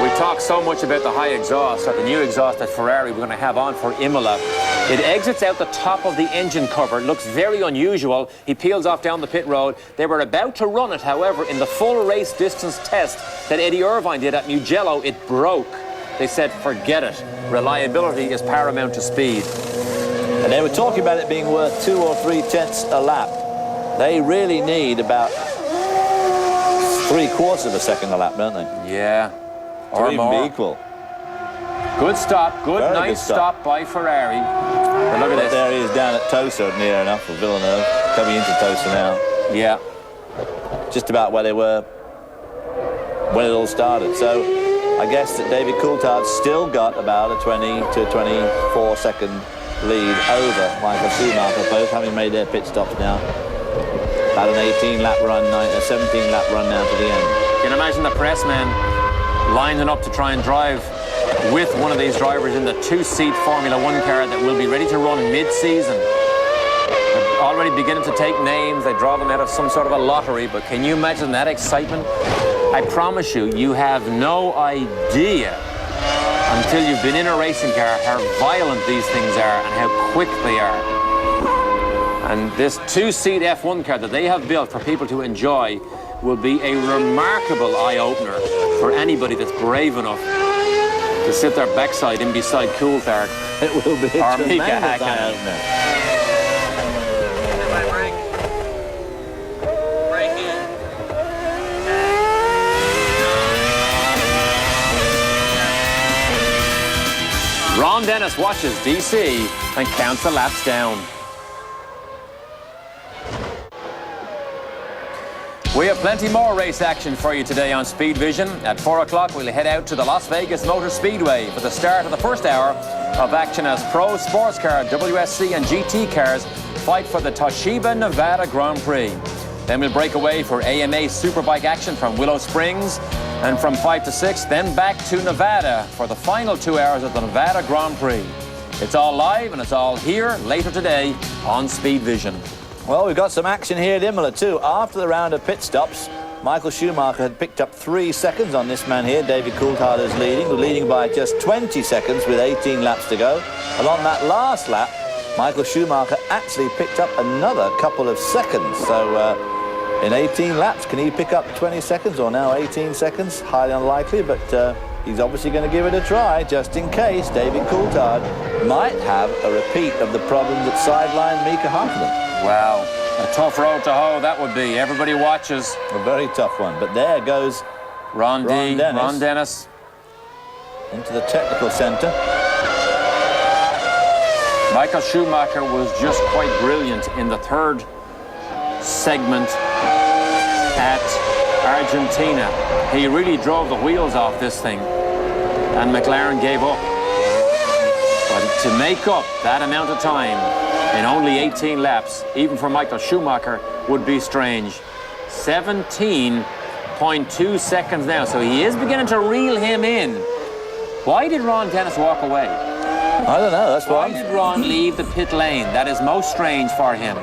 We talk so much about the high exhaust, or the new exhaust that Ferrari we're going to have on for Imola. It exits out the top of the engine cover. It looks very unusual. He peels off down the pit road. They were about to run it, however, in the full race distance test that Eddie Irvine did at Mugello. It broke. They said, forget it. Reliability is paramount to speed.
And they were talking about it being worth 2 or 3 tenths a lap. They really need about 3/4 of a second a lap, don't they?
Yeah.
Or even be equal.
Good stop.
Very
Nice stop by Ferrari. But look at this.
There he is down at Tosa, near enough for Villeneuve. Coming into Tosa now.
Yeah.
Just about where they were when it all started. So I guess that David Coulthard's still got about a 20 to 24 second lead over Michael Schumacher, both having made their pit stops now. About an 18-lap run, a 17-lap run now to the end.
Can you imagine the press man lining up to try and drive with one of these drivers in the 2-seat Formula One car that will be ready to run mid-season? They're already beginning to take names. They draw them out of some sort of a lottery, but can you imagine that excitement? I promise you, you have no idea until you've been in a racing car how violent these things are and how quick they are. And this 2-seat F1 car that they have built for people to enjoy will be a remarkable eye-opener for anybody that's brave enough to sit their backside in beside Coulthard.
It will be a tremendous eye-opener.
Ron Dennis watches DC and counts the laps down. We have plenty more race action for you today on Speed Vision. At 4 o'clock, we'll head out to the Las Vegas Motor Speedway for the start of the first hour of action as pro sports car, WSC and GT cars fight for the Toshiba Nevada Grand Prix. Then we'll break away for AMA Superbike action from Willow Springs, and from 5 to 6, then back to Nevada for the final 2 hours of the Nevada Grand Prix. It's all live and it's all here later today on Speed Vision.
Well, we've got some action here at Imola too. After the round of pit stops, Michael Schumacher had picked up 3 seconds on this man here. David Coulthard is leading by just 20 seconds with 18 laps to go. And on that last lap, Michael Schumacher actually picked up another couple of seconds. So in 18 laps, can he pick up 20 seconds or now 18 seconds? Highly unlikely, but he's obviously going to give it a try just in case David Coulthard might have a repeat of the problem that sidelined Mika Häkkinen.
Wow, a tough road to hoe that would be. Everybody watches.
A very tough one, but there goes Ron
Dennis
into the technical centre.
Michael Schumacher was just quite brilliant in the third segment at Argentina. He really drove the wheels off this thing, and McLaren gave up. But to make up that amount of time in only 18 laps, even for Michael Schumacher, would be strange. 17.2 seconds now, so he is beginning to reel him in. Why did Ron Dennis walk away?
I don't know, that's why.
Why did Ron leave the pit lane? That is most strange for him.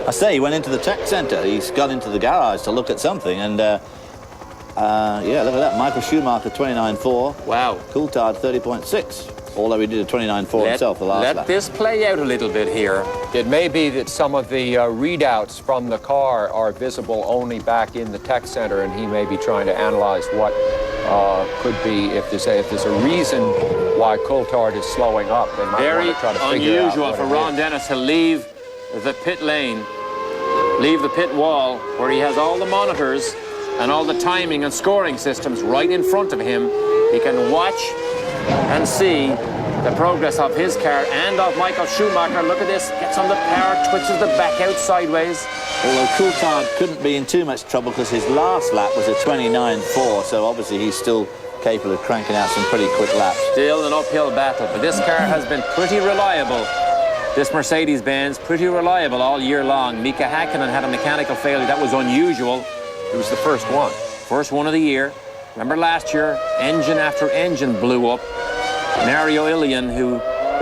I say, he went into the tech centre. He's got into the garage to look at something, and yeah, look at that. Michael Schumacher, 29.4.
Wow.
Coulthard, 30.6. Although he did a 29.4 himself the last lap.
Let this play out a little bit here.
It may be that some of the readouts from the car are visible only back in the tech center, and he may be trying to analyze what could be, if there's a reason why Coulthard is slowing up. They might want to try to figure out.
Very unusual for Ron Dennis to leave the pit lane, leave the pit wall, where he has all the monitors and all the timing and scoring systems right in front of him. He can watch and see the progress of his car and of Michael Schumacher. Look at this, gets on the power, twitches the back out sideways.
Although Coulthard couldn't be in too much trouble because his last lap was a 29.4, so obviously he's still capable of cranking out some pretty quick laps.
Still an uphill battle, but this car has been pretty reliable. This Mercedes-Benz, pretty reliable all year long. Mika Häkkinen had a mechanical failure. That was unusual. It was the first one. First one of the year. Remember last year, engine after engine blew up. Mario Ilian, who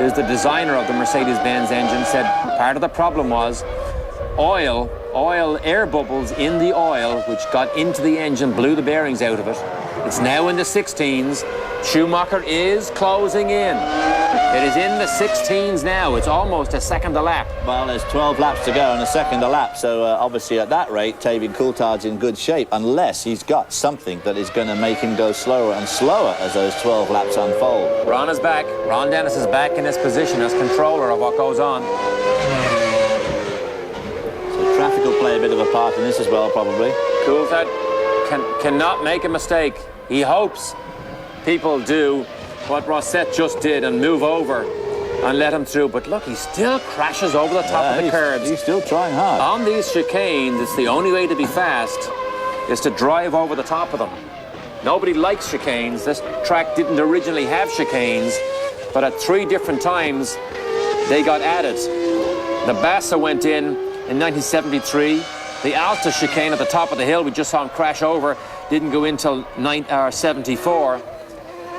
is the designer of the Mercedes-Benz engine, said part of the problem was oil, air bubbles in the oil, which got into the engine, blew the bearings out of it. It's now in the 16s. Schumacher is closing in. It is in the 16s now. It's almost a second a lap.
Well, there's 12 laps to go and a second a lap, so obviously at that rate, David Coulthard's in good shape, unless he's got something that is going to make him go slower and slower as those 12 laps unfold.
Ron is back. Ron Dennis is back in his position as controller of what goes on.
So traffic will play a bit of a part in this as well, probably.
Coulthard cannot make a mistake. He hopes people do what Rosset just did and move over and let him through. But look, he still crashes over the top of the curbs.
He's still trying hard.
On these chicanes, it's the only way to be fast is to drive over the top of them. Nobody likes chicanes. This track didn't originally have chicanes, but at 3 different times they got added. The Bassa went in 1973. The Alta chicane at the top of the hill, we just saw him crash over, didn't go in till 74.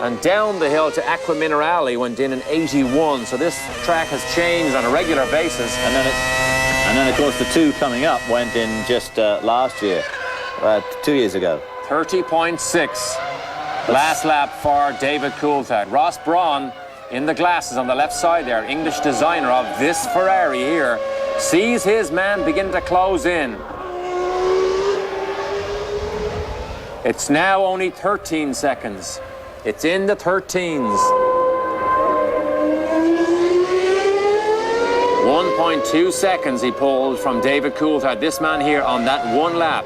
And down the hill to Acqua Minerale went in 81. So this track has changed on a regular basis.
And then of course, the 2 coming up went in just last year, 2 years ago.
30.6. Last lap for David Coulthard. Ross Brawn in the glasses on the left side there, English designer of this Ferrari here, sees his man begin to close in. It's now only 13 seconds. It's in the 13s. 1.2 seconds he pulled from David Coulthard. This man here on that 1 lap.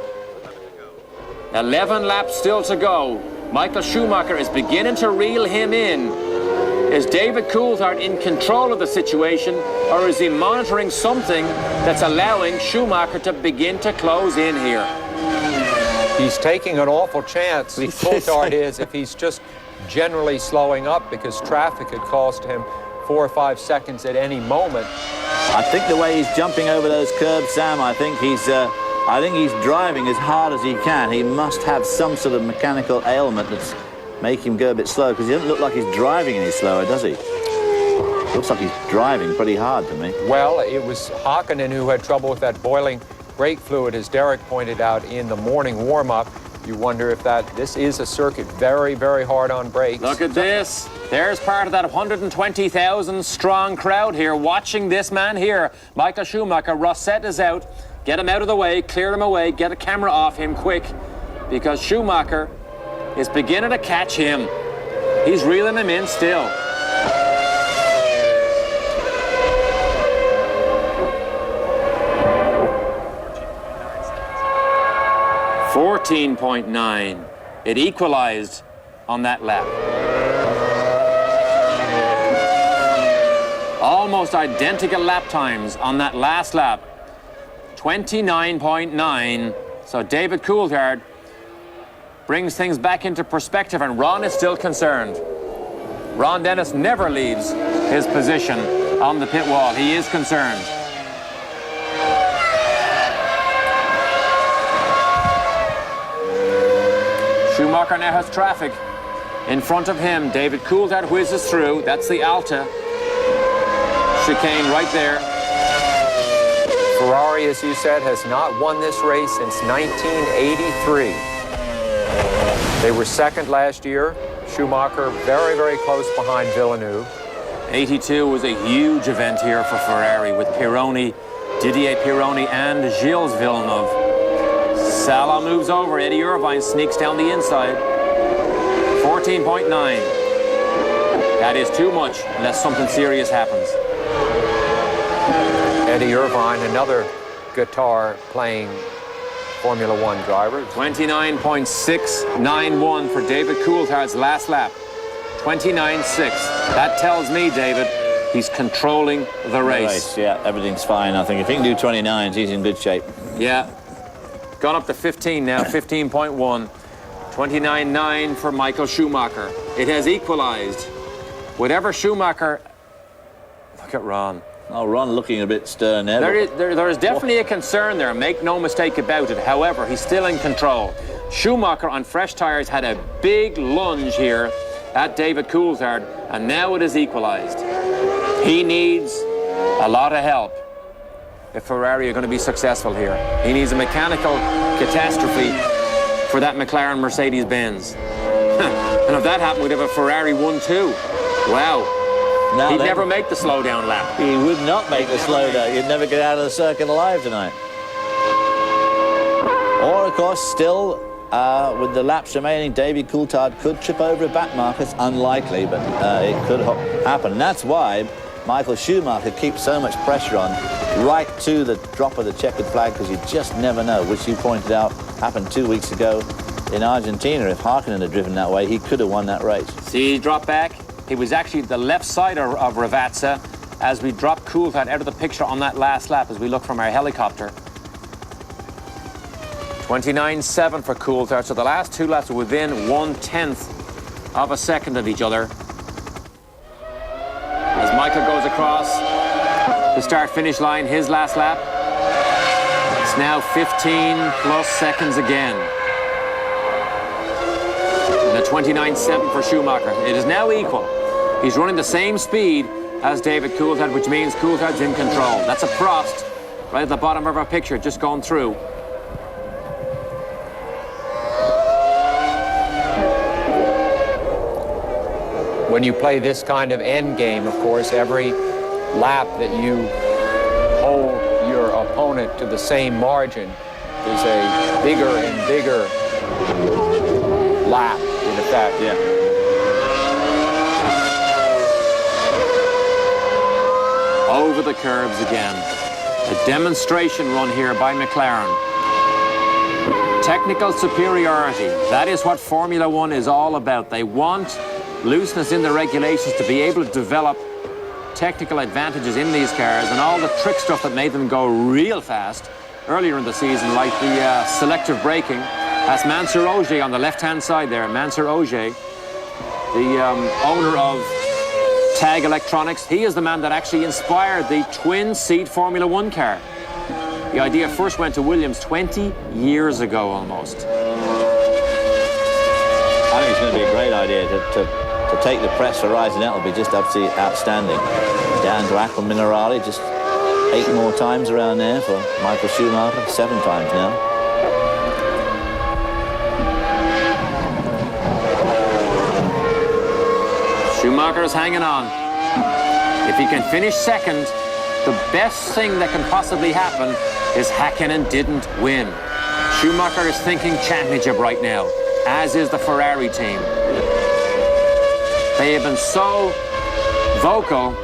11 laps still to go. Michael Schumacher is beginning to reel him in. Is David Coulthard in control of the situation, or is he monitoring something that's allowing Schumacher to begin to close in here?
He's taking an awful chance, Coulthard is, if he's just generally slowing up, because traffic could cost him 4 or 5 seconds at any moment.
I think the way he's jumping over those curbs, Sam, I think he's driving as hard as he can. He must have some sort of mechanical ailment that's making him go a bit slow, because he doesn't look like he's driving any slower, does he? Looks like he's driving pretty hard to me.
Well, it was Häkkinen who had trouble with that boiling brake fluid, as Derek pointed out in the morning warm-up. You wonder if this is a circuit very, very hard on brakes.
Look at this. There's part of that 120,000 strong crowd here watching this man here, Michael Schumacher. Rosset is out. Get him out of the way, clear him away, get a camera off him quick, because Schumacher is beginning to catch him. He's reeling him in still. .9. It equalized on that lap. Almost identical lap times on that last lap. 29.9. So David Coulthard brings things back into perspective, and Ron is still concerned. Ron Dennis never leaves his position on the pit wall. He is concerned. Schumacher now has traffic in front of him. David Coulthard whizzes through. That's the Alta chicane right there.
Ferrari, as you said, has not won this race since 1983. They were second last year. Schumacher very, very close behind Villeneuve.
82 was a huge event here for Ferrari with Pironi, Didier Pironi and Gilles Villeneuve. Salah moves over. Eddie Irvine sneaks down the inside. 14.9. That is too much unless something serious happens.
Eddie Irvine, another guitar-playing Formula One driver.
29.691 for David Coulthard's last lap. 29.6. That tells me, David, He's controlling the race.
Yeah, everything's fine. I think if he can do 29s, he's in good shape.
Yeah. Gone up to 15 now, 15.1. 29.9 for Michael Schumacher. It has equalized. Whatever Schumacher... Look at Ron.
Oh, Ron looking a bit stern there.
There is definitely a concern there, make no mistake about it. However, he's still in control. Schumacher on fresh tyres had a big lunge here at David Coulthard, and now it is equalized. He needs a lot of help if Ferrari are going to be successful here. He needs a mechanical catastrophe for that McLaren Mercedes-Benz. And if that happened, we'd have a Ferrari 1-2. Wow. He'd never make the slowdown lap.
He would not make the slowdown. You'd never get out of the circuit alive tonight. Or, of course, still, with the laps remaining, David Coulthard could trip over a back marker. It's unlikely, but it could happen. And that's why Michael Schumacher keeps so much pressure on right to the drop of the checkered flag, because you just never know, which you pointed out happened 2 weeks ago in Argentina. If Harkonnen had driven that way, he could have won that race.
See, he dropped back. He was actually the left side of Ravazza as we dropped Coulthard out of the picture on that last lap as we look from our helicopter. 29.7 for Coulthard, so the last two laps are within 1/10 of a second of each other. As Michael goes across the start-finish line, his last lap, it's now 15 plus seconds again. And the 29.7 for Schumacher. It is now equal. He's running the same speed as David Coulthard, which means Coulthard's in control. That's a Prost right at the bottom of our picture, just gone through.
When you play this kind of end game, of course, every lap that you hold your opponent to the same margin is a bigger and bigger lap, in effect.
Yeah.
Over the curves again. A demonstration run here by McLaren. Technical superiority. That is what Formula One is all about. They want looseness in the regulations to be able to develop technical advantages in these cars, and all the trick stuff that made them go real fast earlier in the season, like the selective braking. That's Mansour Ogier on the left-hand side there. Mansour Ogier, the owner of Tag Electronics. He is the man that actually inspired the twin-seat Formula One car. The idea first went to Williams 20 years ago almost.
I think it's going to be a great idea to take the press for Rising. That will be just absolutely outstanding. Down to Aqua Minerale, just 8 more times around there for Michael Schumacher, 7 times now.
Schumacher is hanging on. If he can finish second, the best thing that can possibly happen is Häkkinen didn't win. Schumacher is thinking championship right now, as is the Ferrari team. They have been so vocal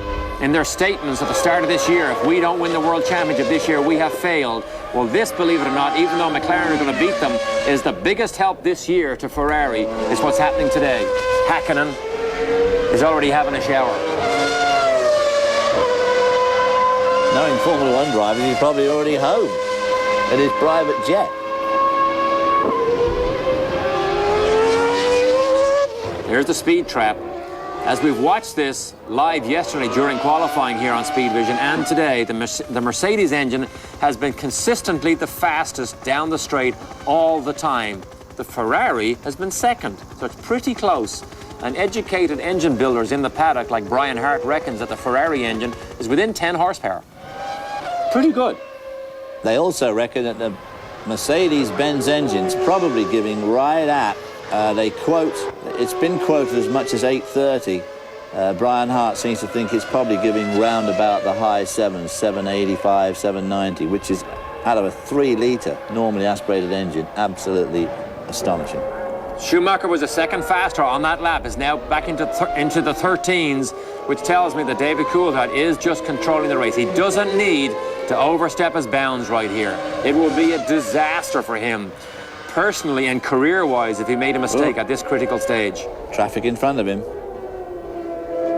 in their statements at the start of this year. If we don't win the World Championship this year, we have failed. Well, this, believe it or not, even though McLaren are going to beat them, is the biggest help this year to Ferrari, is what's happening today. Häkkinen is already having a shower.
Knowing Formula One drivers, he's probably already home in his private jet.
Here's the speed trap. As we've watched this live yesterday during qualifying here on Speed Vision, and today, the Mercedes engine has been consistently the fastest down the straight all the time. The Ferrari has been second, so it's pretty close. And educated engine builders in the paddock, like Brian Hart, reckons that the Ferrari engine is within 10 horsepower. Pretty good.
They also reckon that the Mercedes-Benz engine's probably giving right at, they quote, it's been quoted as much as 830. Brian Hart seems to think it's probably giving round about the high 7s, 785, 790, which is out of a 3-litre normally aspirated engine. Absolutely astonishing.
Schumacher was a second faster on that lap, is now back into the 13s, which tells me that David Coulthard is just controlling the race. He doesn't need to overstep his bounds right here. It will be a disaster for him, personally and career-wise, if he made a mistake at this critical stage.
Traffic in front of him.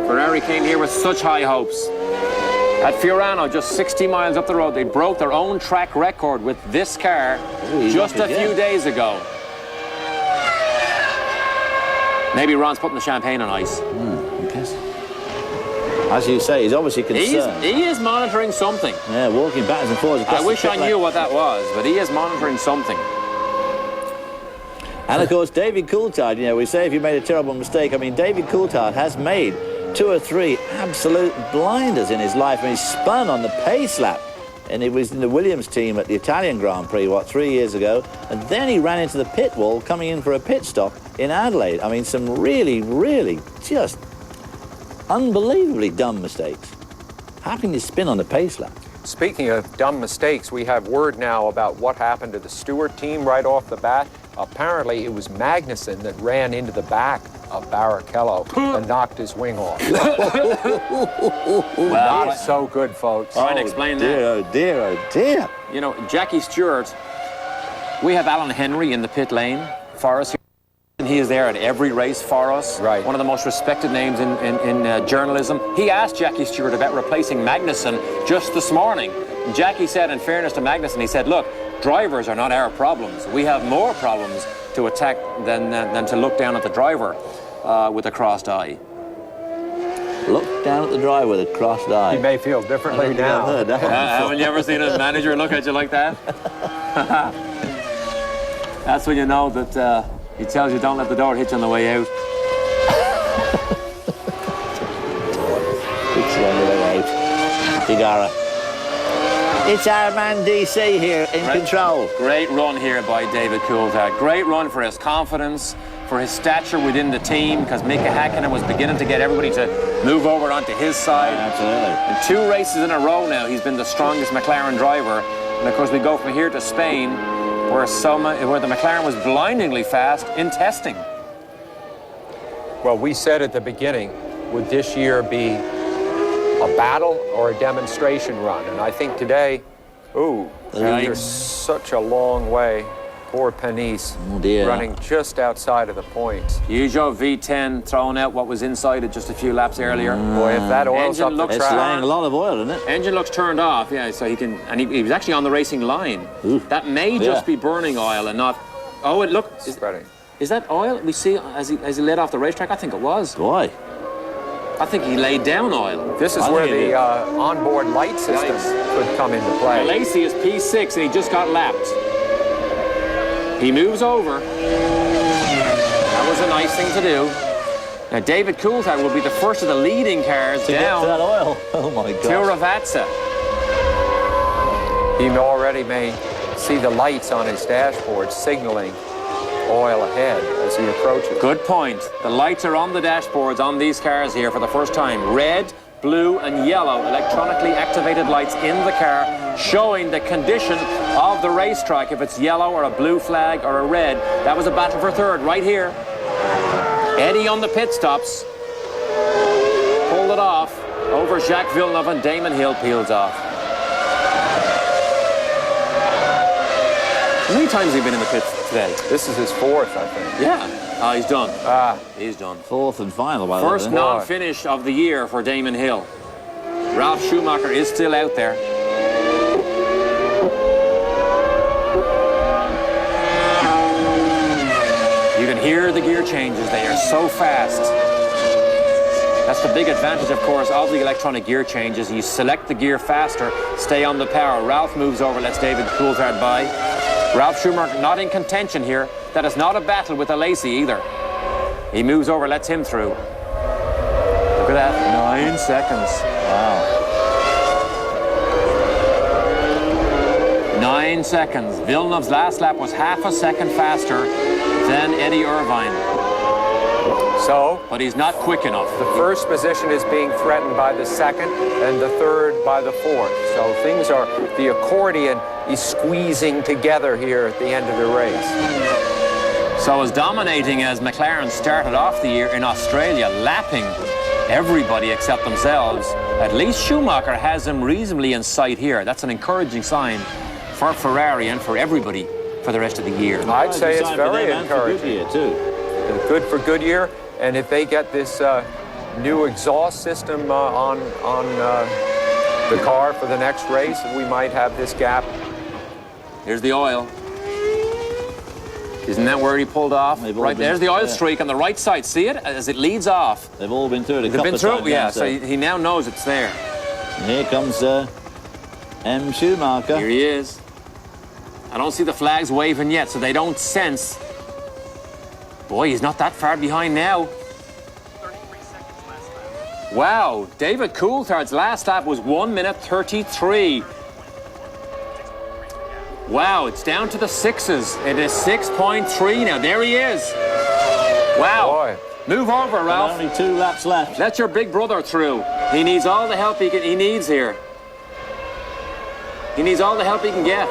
Ferrari came here with such high hopes. At Fiorano, just 60 miles up the road, they broke their own track record with this car just a few days ago. Maybe Ron's putting the champagne on ice.
I guess. As you say, he's obviously concerned.
He is monitoring something.
Yeah, walking backwards and forwards.
I wish I knew what that was, but he is monitoring something.
And of course, David Coulthard, you know, we say if you made a terrible mistake, I mean, David Coulthard has made 2 or 3 absolute blinders in his life, and he spun on the pace lap. And he was in the Williams team at the Italian Grand Prix, 3 years ago, and then he ran into the pit wall coming in for a pit stop in Adelaide. I mean, some really, really just unbelievably dumb mistakes. How can you spin on the pace lap?
Speaking of dumb mistakes, we have word now about what happened to the Stewart team right off the bat. Apparently, it was Magnussen that ran into the back of Barrichello and knocked his wing off. Not so good, folks.
Trying to explain
dear,
that.
Oh dear, oh dear.
You know, Jackie Stewart, we have Alan Henry in the pit lane for us. And he is there at every race for us.
Right.
One of the most respected names in journalism. He asked Jackie Stewart about replacing Magnussen just this morning. And Jackie said, in fairness to Magnussen, he said, look, drivers are not our problems. We have more problems to attack than to look down at the driver with a crossed eye.
Look down at the driver with a crossed eye.
He may feel differently now.
Haven't you ever seen a manager look at you like that? That's when you know that he tells you don't let the door hit you on the way out.
It's on the way out. Tigara. It's our man DC here in control.
Great run here by David Coulthard. Great run for his confidence, for his stature within the team, because Mika Häkkinen was beginning to get everybody to move over onto his side.
Yeah, absolutely.
In 2 races in a row now, he's been the strongest McLaren driver. And of course, we go from here to Spain, where the McLaren was blindingly fast in testing.
Well, we said at the beginning, would this year be a battle or a demonstration run? And I think today, there's such a long way. Poor Panis, running just outside of the points.
Peugeot V10 throwing out what was inside it just a few laps earlier.
Boy, if that oil's up the
It's
track.
laying a lot of oil, isn't it?
Engine looks turned off, yeah, so he can, and he was actually on the racing line. That may just be burning oil and not, is that oil we see as he led off the racetrack? I think it was.
Why?
I think he laid down oil.
This is where the onboard light system could come into play.
Lacey is P6 and he just got lapped. He moves over. That was a nice thing to do. Now, David Coulthard will be the first of the leading cars
to
down
get that oil. Oh, my God.
to Ravazza.
He already may see the lights on his dashboard signaling oil ahead as he approaches.
Good point. The lights are on the dashboards on these cars here for the first time. Red, blue, and yellow electronically activated lights in the car showing the condition of the racetrack. If it's yellow or a blue flag or a red, that was a battle for third right here. Eddie on the pit stops. Pulled it off over Jacques Villeneuve, and Damon Hill peels off. How many times has he been in the pits today?
This is his 4th, I think.
Yeah. He's done. He's done.
4th and final, by the way.
First non-finish of the year for Damon Hill. Ralf Schumacher is still out there. You can hear the gear changes. They are so fast. That's the big advantage, of course, of the electronic gear changes. You select the gear faster, stay on the power. Ralph moves over, lets David Coulthard by. Ralf Schumacher not in contention here. That is not a battle with Alesi either. He moves over, lets him through. Look at that, 9 seconds.
Wow.
9 seconds. Villeneuve's last lap was half a second faster than Eddie Irvine. But he's not quick enough.
The first position is being threatened by the second, and the third by the 4th. So things are, the accordion is squeezing together here at the end of the race.
So as dominating as McLaren started off the year in Australia, lapping everybody except themselves, at least Schumacher has them reasonably in sight here. That's an encouraging sign for Ferrari and for everybody for the rest of the year.
I'd say it's very encouraging.
Goodyear, too.
Good for Goodyear, and if they get this new exhaust system on the car for the next race, and we might have this gap.
Here's the oil. Isn't that where he pulled off? Right, there's the oil streak on the right side. See it as it leads off.
They've all been through it a
They've
couple
been through
of
it,
times.
yeah, so he now knows it's there.
And here comes M. Schumacher.
Here he is. I don't see the flags waving yet, so they don't sense. Boy, he's not that far behind now.
33 seconds last lap.
Wow, David Coulthard's last lap was 1 minute 33. Wow, it's down to the sixes. It is 6.3 now. There he is. Wow.
Boy.
Move over, Ralph.
Only 2 laps left.
Let your big brother through. He needs all the help he needs here. He needs all the help he can get.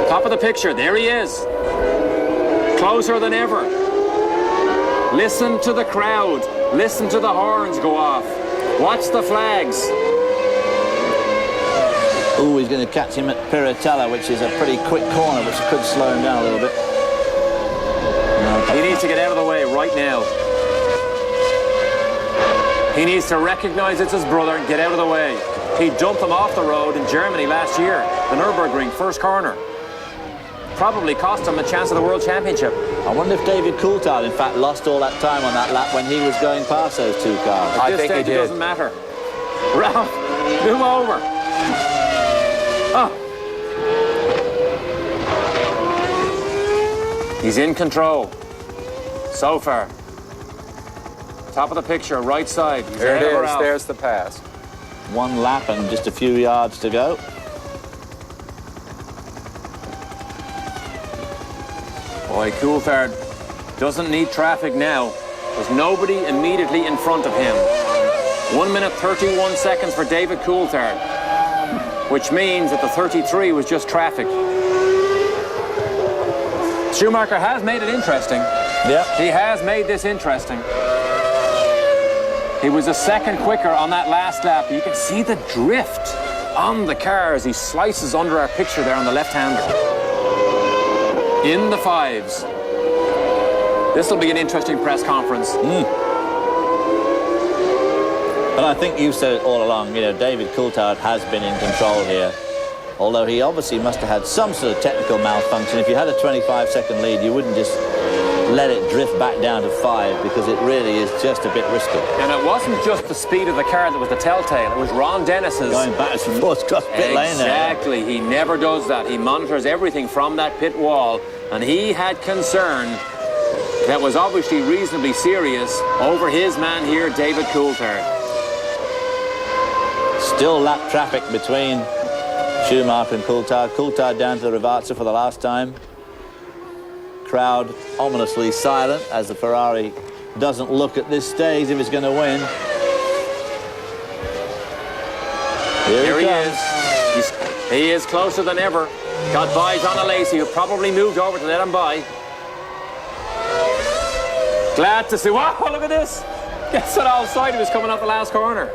Top of the picture, there he is. Closer than ever. Listen to the crowd. Listen to the horns go off. Watch the flags.
Oh, he's going to catch him at Piratella, which is a pretty quick corner, which could slow him down a little bit.
He needs to get out of the way right now. He needs to recognize it's his brother and get out of the way. He dumped him off the road in Germany last year, the Nürburgring, first corner. Probably cost him a chance at the World Championship.
I wonder if David Coulthard, in fact, lost all that time on that lap when he was going past those 2 cars.
At
I
this
think he
stage, it
did.
doesn't matter. Ralph, move over. Oh. He's in control. So far. Top of the picture, right side. He's
There it
ahead of
is.
Ralph.
There's the pass.
1 lap and just a few yards to go.
Boy, Coulthard doesn't need traffic now. There's nobody immediately in front of him. 1 minute 31 seconds for David Coulthard, which means that the 33 was just traffic. Schumacher has made it interesting.
Yeah.
He has made this interesting. He was a second quicker on that last lap. You can see the drift on the car as he slices under our picture there on the left-hander. In the 5s. This will be an interesting press conference.
But I think you've said it all along, you know, David Coulthard has been in control here. Although he obviously must have had some sort of technical malfunction. If you had a 25-second lead, you wouldn't just let it drift back down to 5, because it really is just a bit risky.
And it wasn't just the speed of the car that was the telltale. It was Ron Dennis's.
Going backwards and forwards across pit lane there.
Exactly. He never does that. He monitors everything from that pit wall. And he had concern that was obviously reasonably serious over his man here, David Coulthard.
Still lap traffic between Schumacher and Coulthard. Coulthard down to the Ravazza for the last time. Crowd ominously silent as the Ferrari doesn't look at this stage if it's going to win.
Here he is. He is closer than ever. Got by John Alesi, who probably moved over to let him by. Glad to see. Wow, look at this. Gets it offside. He was coming off the last corner.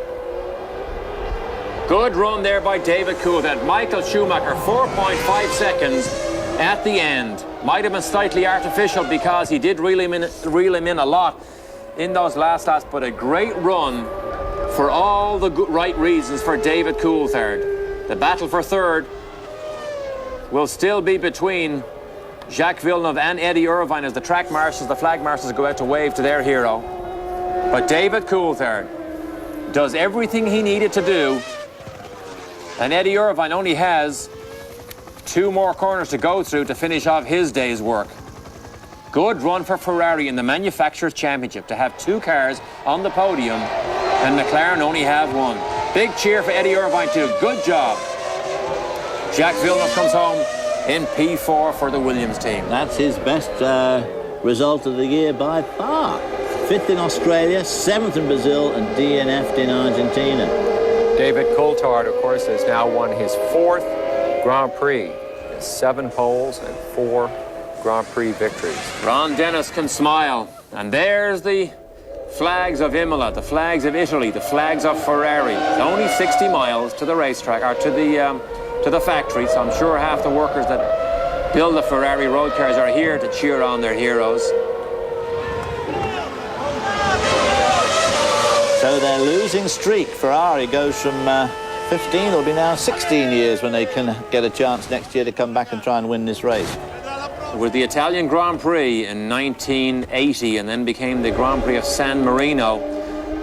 Good run there by David Coulthard. Michael Schumacher, 4.5 seconds at the end. Might have been slightly artificial because he did reel him in a lot in those last laps, but a great run for all the right reasons for David Coulthard. The battle for third will still be between Jacques Villeneuve and Eddie Irvine as the track marshals, the flag marshals, go out to wave to their hero. But David Coulthard does everything he needed to do, and Eddie Irvine only has 2 more corners to go through to finish off his day's work. Good run for Ferrari in the Manufacturers' Championship to have 2 cars on the podium, and McLaren only have 1. Big cheer for Eddie Irvine too. Good job. Jacques Villeneuve comes home in P4 for the Williams team.
That's his best result of the year by far. 5th in Australia, 7th in Brazil, and DNF'd in Argentina.
David Coulthard, of course, has now won his 4th Grand Prix. 7 poles and 4 Grand Prix victories.
Ron Dennis can smile. And there's the flags of Imola, the flags of Italy, the flags of Ferrari. It's only 60 miles to the racetrack, or to the factory, so I'm sure half the workers that build the Ferrari road cars are here to cheer on their heroes.
So their losing streak, Ferrari, goes from 15, it'll be now 16 years when they can get a chance next year to come back and try and win this race.
With the Italian Grand Prix in 1980 and then became the Grand Prix of San Marino,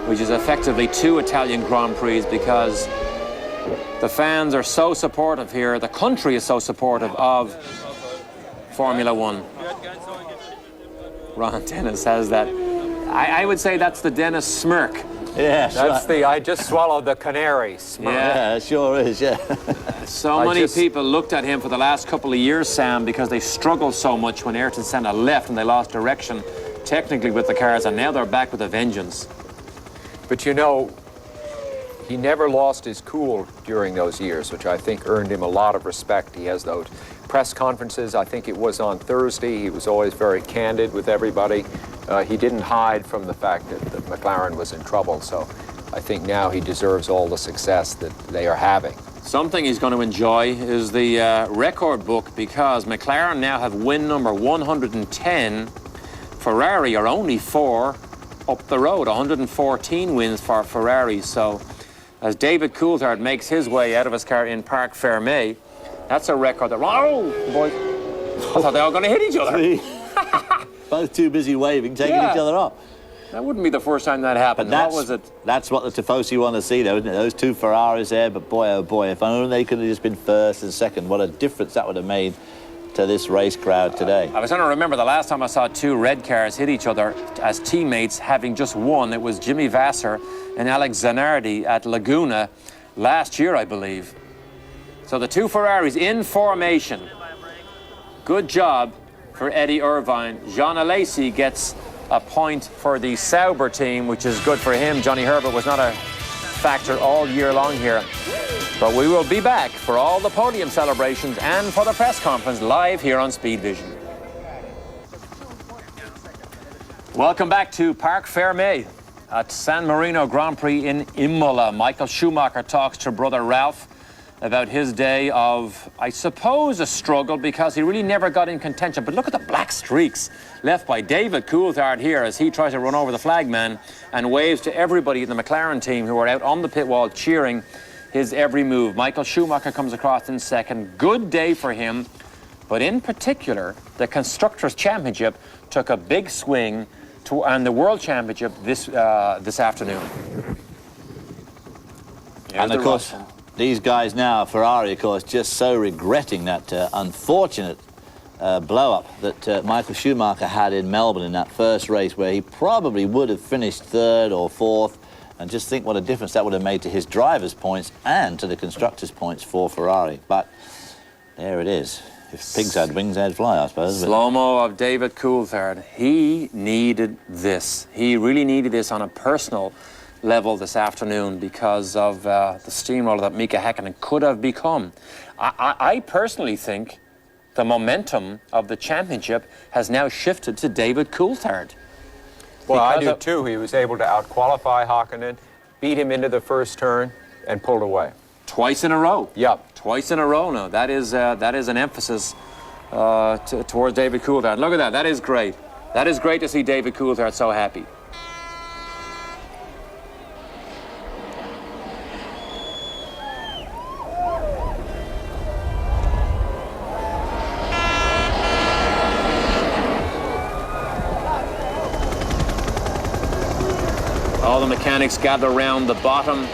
which is effectively 2 Italian Grand Prix because the fans are so supportive here, the country is so supportive of Formula One. Ron Dennis has that. I would say that's the Dennis smirk.
Yeah,
That's the, I just swallowed the canary smirk.
Yeah, it sure is, yeah.
So many people looked at him for the last couple of years, Sam, because they struggled so much when Ayrton Senna left and they lost direction technically with the cars, and now they're back with a vengeance.
But you know, he never lost his cool during those years, which I think earned him a lot of respect. He has those press conferences. I think it was on Thursday. He was always very candid with everybody. He didn't hide from the fact that McLaren was in trouble. So I think now he deserves all the success that they are having.
Something he's going to enjoy is the record book, because McLaren now have win number 110. Ferrari are only 4 up the road, 114 wins for Ferrari. So as David Coulthard makes his way out of his car in Parc Fermé, that's a record that... Oh, boy. I thought they were going to hit each other.
Both too busy waving, taking each other off.
That wouldn't be the first time that happened.
But
What was it?
That's what the Tifosi want to see, though, isn't it? Those 2 Ferraris there, but boy, oh boy, if only they could have just been first and second, what a difference that would have made to this race crowd today.
I was trying to remember the last time I saw 2 red cars hit each other as teammates, having just won. It was Jimmy Vasser and Alex Zanardi at Laguna last year, I believe. So the 2 Ferraris in formation. Good job for Eddie Irvine. Jean Alesi gets a point for the Sauber team, which is good for him. Johnny Herbert was not a factor all year long here. But we will be back for all the podium celebrations and for the press conference live here on Speed Vision. Welcome back to Parc Fermé at San Marino Grand Prix in Imola. Michael Schumacher talks to brother Ralph about his day of, I suppose, a struggle, because he really never got in contention. But look at the black streaks left by David Coulthard here as he tries to run over the flagman and waves to everybody in the McLaren team who are out on the pit wall cheering his every move. Michael Schumacher comes across in second. Good day for him. But in particular, the Constructors' Championship took a big swing and the World Championship this afternoon.
And of course, these guys now, Ferrari, of course, just so regretting that unfortunate blow-up that Michael Schumacher had in Melbourne in that first race, where he probably would have finished 3rd or 4th, and just think what a difference that would have made to his driver's points and to the constructors' points for Ferrari. But there it is. If pigs had wings, they'd fly, I suppose.
Slow-mo of David Coulthard. He needed this. He really needed this on a personal level this afternoon because of the steamroller that Mika Häkkinen could have become. I personally think the momentum of the championship has now shifted to David Coulthard.
Well, I do too. He was able to out-qualify Häkkinen, beat him into the first turn, and pulled away.
Twice in a row.
Yep.
Twice in a row now. That is an emphasis towards David Coulthard. Look at that. That is great. That is great to see David Coulthard so happy. All the mechanics gather around the bottom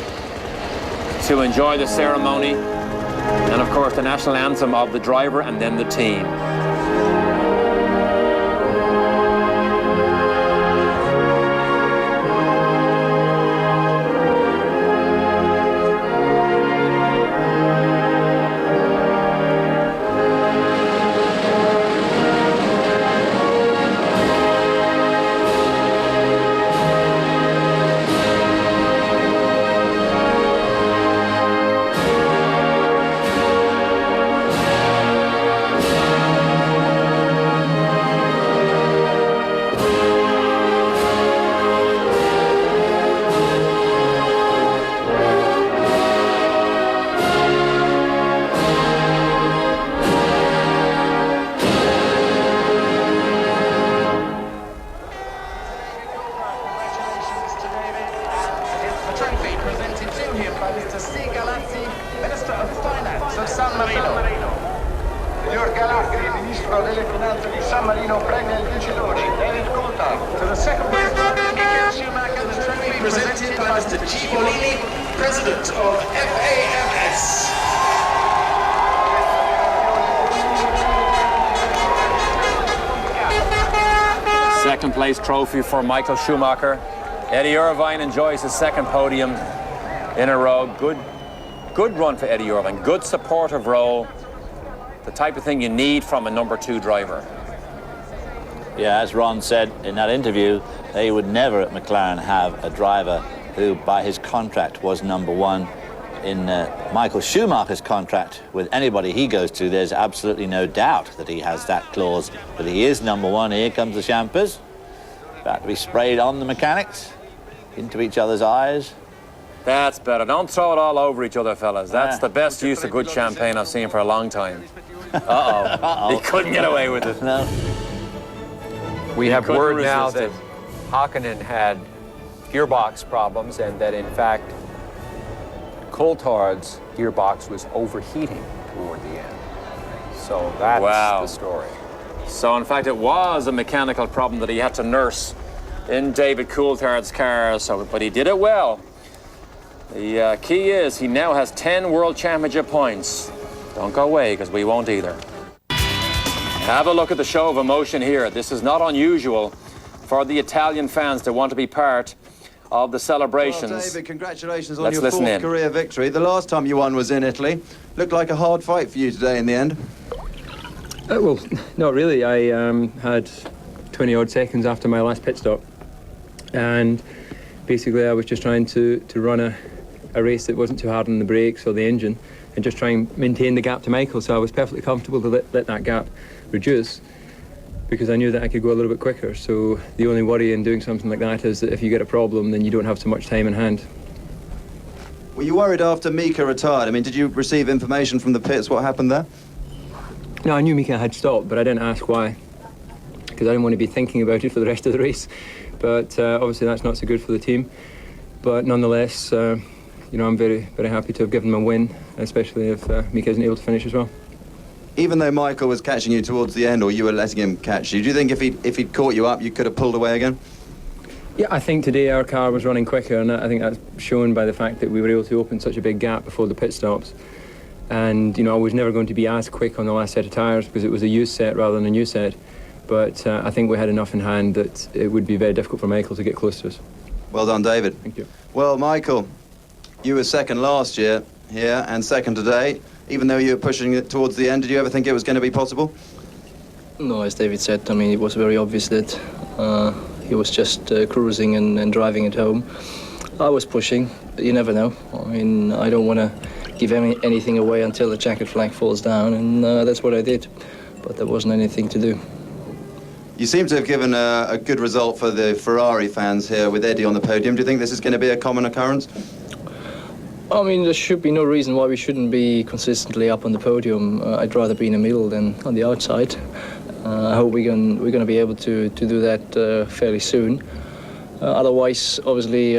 to enjoy the ceremony, and of course the national anthem of the driver and then the team.
Mr. C. Galazzi, Minister of Finance of San Marino. Signor Galazzi, Ministro delle Finanze di San Marino, premia il vincitore, David Coulthard. To the second place driver, Michael Schumacher, the trophy presented by Mr. G. Bolini, President of FAMS.
Second place trophy for Michael Schumacher. Eddie Irvine enjoys his second podium in a row. Good run for Eddie Irvine. Good supportive role. The type of thing you need from a number 2 driver.
Yeah, as Ron said in that interview, they would never at McLaren have a driver who, by his contract, was number 1. In Michael Schumacher's contract with anybody he goes to, there's absolutely no doubt that he has that clause, that he is number 1. Here comes the champers, about to be sprayed on the mechanics, into each other's eyes.
That's better. Don't throw it all over each other, fellas. That's the best use of good champagne I've seen for a long time. Uh-oh. He couldn't get away with it.
No.
We have word
resist
now
it.
that Hakkinen had gearbox problems and that, in fact, Coulthard's gearbox was overheating toward the end. So that's the story.
So, in fact, it was a mechanical problem that he had to nurse in David Coulthard's car. But he did it well. The key is he now has 10 World Championship points. Don't go away, because we won't either. Have a look at the show of emotion here. This is not unusual for the Italian fans to want to be part of the celebrations.
Well, David, congratulations on
Let's
your
listen
4th
in.
career victory. The last time you won was in Italy. Looked like a hard fight for you today in the end.
Well, not really. I had 20-odd seconds after my last pit stop. And basically I was just trying to run a race that wasn't too hard on the brakes or the engine and just try and maintain the gap to Michael. So I was perfectly comfortable to let that gap reduce because I knew that I could go a little bit quicker. So the only worry in doing something like that is that if you get a problem, then you don't have so much time in hand.
Were you worried after Mika retired? I mean, did you receive information from the pits what happened there?
No, I knew Mika had stopped, but I didn't ask why because I didn't want to be thinking about it for the rest of the race. But obviously that's not so good for the team. But nonetheless, you know, I'm very, very happy to have given him a win, especially if Mika isn't able to finish as well.
Even though Michael was catching you towards the end, or you were letting him catch you, do you think if he'd caught you up, you could have pulled away again?
Yeah, I think today our car was running quicker, and I think that's shown by the fact that we were able to open such a big gap before the pit stops. And, you know, I was never going to be as quick on the last set of tyres because it was a used set rather than a new set. But I think we had enough in hand that it would be very difficult for Michael to get close to us.
Well done, David.
Thank you.
Well, Michael, you were second last year here and second today. Even though you were pushing it towards the end, did you ever think it was going to be possible?
No, as David said, I mean, it was very obvious that he was just cruising and driving it home. I was pushing, but you never know. I mean, I don't want to give anything away until the checkered flag falls down, and that's what I did. But there wasn't anything to do.
You seem to have given a good result for the Ferrari fans here with Eddie on the podium. Do you think this is going to be a common occurrence?
I mean, there should be no reason why we shouldn't be consistently up on the podium. I'd rather be in the middle than on the outside. I hope we're going to be able to do that fairly soon. Otherwise, obviously,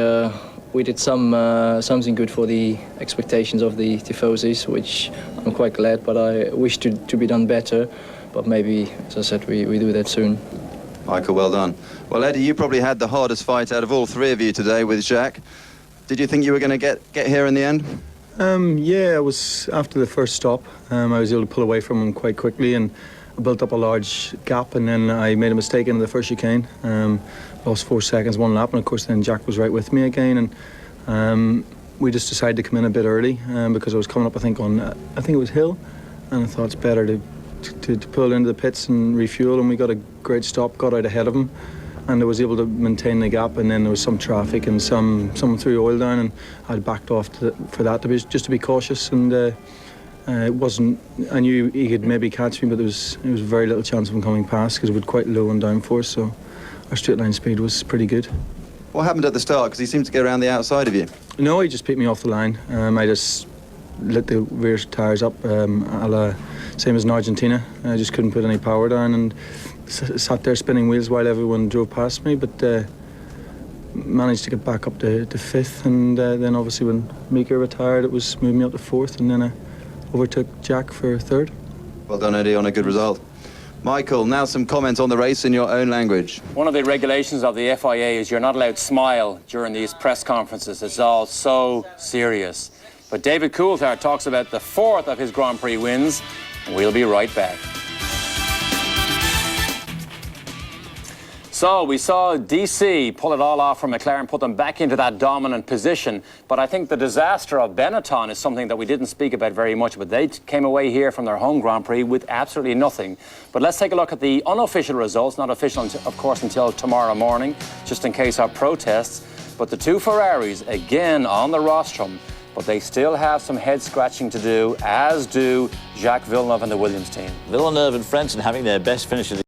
we did something good for the expectations of the tifosis, which I'm quite glad, but I wish to be done better. But maybe, as I said, we do that soon.
Michael, well done. Well, Eddie, you probably had the hardest fight out of all three of you today with Jacques. Did you think you were going to get here in the end?
Yeah, it was after the first stop. I was able to pull away from him quite quickly and I built up a large gap, and then I made a mistake in the first chicane. Lost 4 seconds, one lap, and of course then Jack was right with me again, and we just decided to come in a bit early because I was coming up, I think it was hill, and I thought it's better to pull into the pits and refuel, and we got a great stop, got out ahead of him, and I was able to maintain the gap. And then there was some traffic and someone threw oil down, and I backed off for that to be cautious. And it wasn't. I knew he could maybe catch me, but there was very little chance of him coming past because it was quite low on downforce. So our straight line speed was pretty good.
What happened at the start? Because he seemed to get around the outside of you.
No, he just picked me off the line. I just lit the rear tyres up, same as in Argentina. I just couldn't put any power down and sat there spinning wheels while everyone drove past me. But managed to get back up to 5th, and then obviously when Mika retired, it was moving me up to 4th, and then I overtook Jack for 3rd.
Well done, Eddie, on a good result. Michael, now some comments on the race in your own language.
One of the regulations of the FIA is you're not allowed to smile during these press conferences. It's all so serious. But David Coulthard talks about the 4th of his Grand Prix wins. We'll be right back. So we saw DC pull it all off from McLaren, put them back into that dominant position. But I think the disaster of Benetton is something that we didn't speak about very much. But they came away here from their home Grand Prix with absolutely nothing. But let's take a look at the unofficial results, not official, of course, until tomorrow morning, just in case of protests. But the two Ferraris, again, on the rostrum. But they still have some head-scratching to do, as do Jacques Villeneuve and the Williams team.
Villeneuve and Frentzen having their best finish of the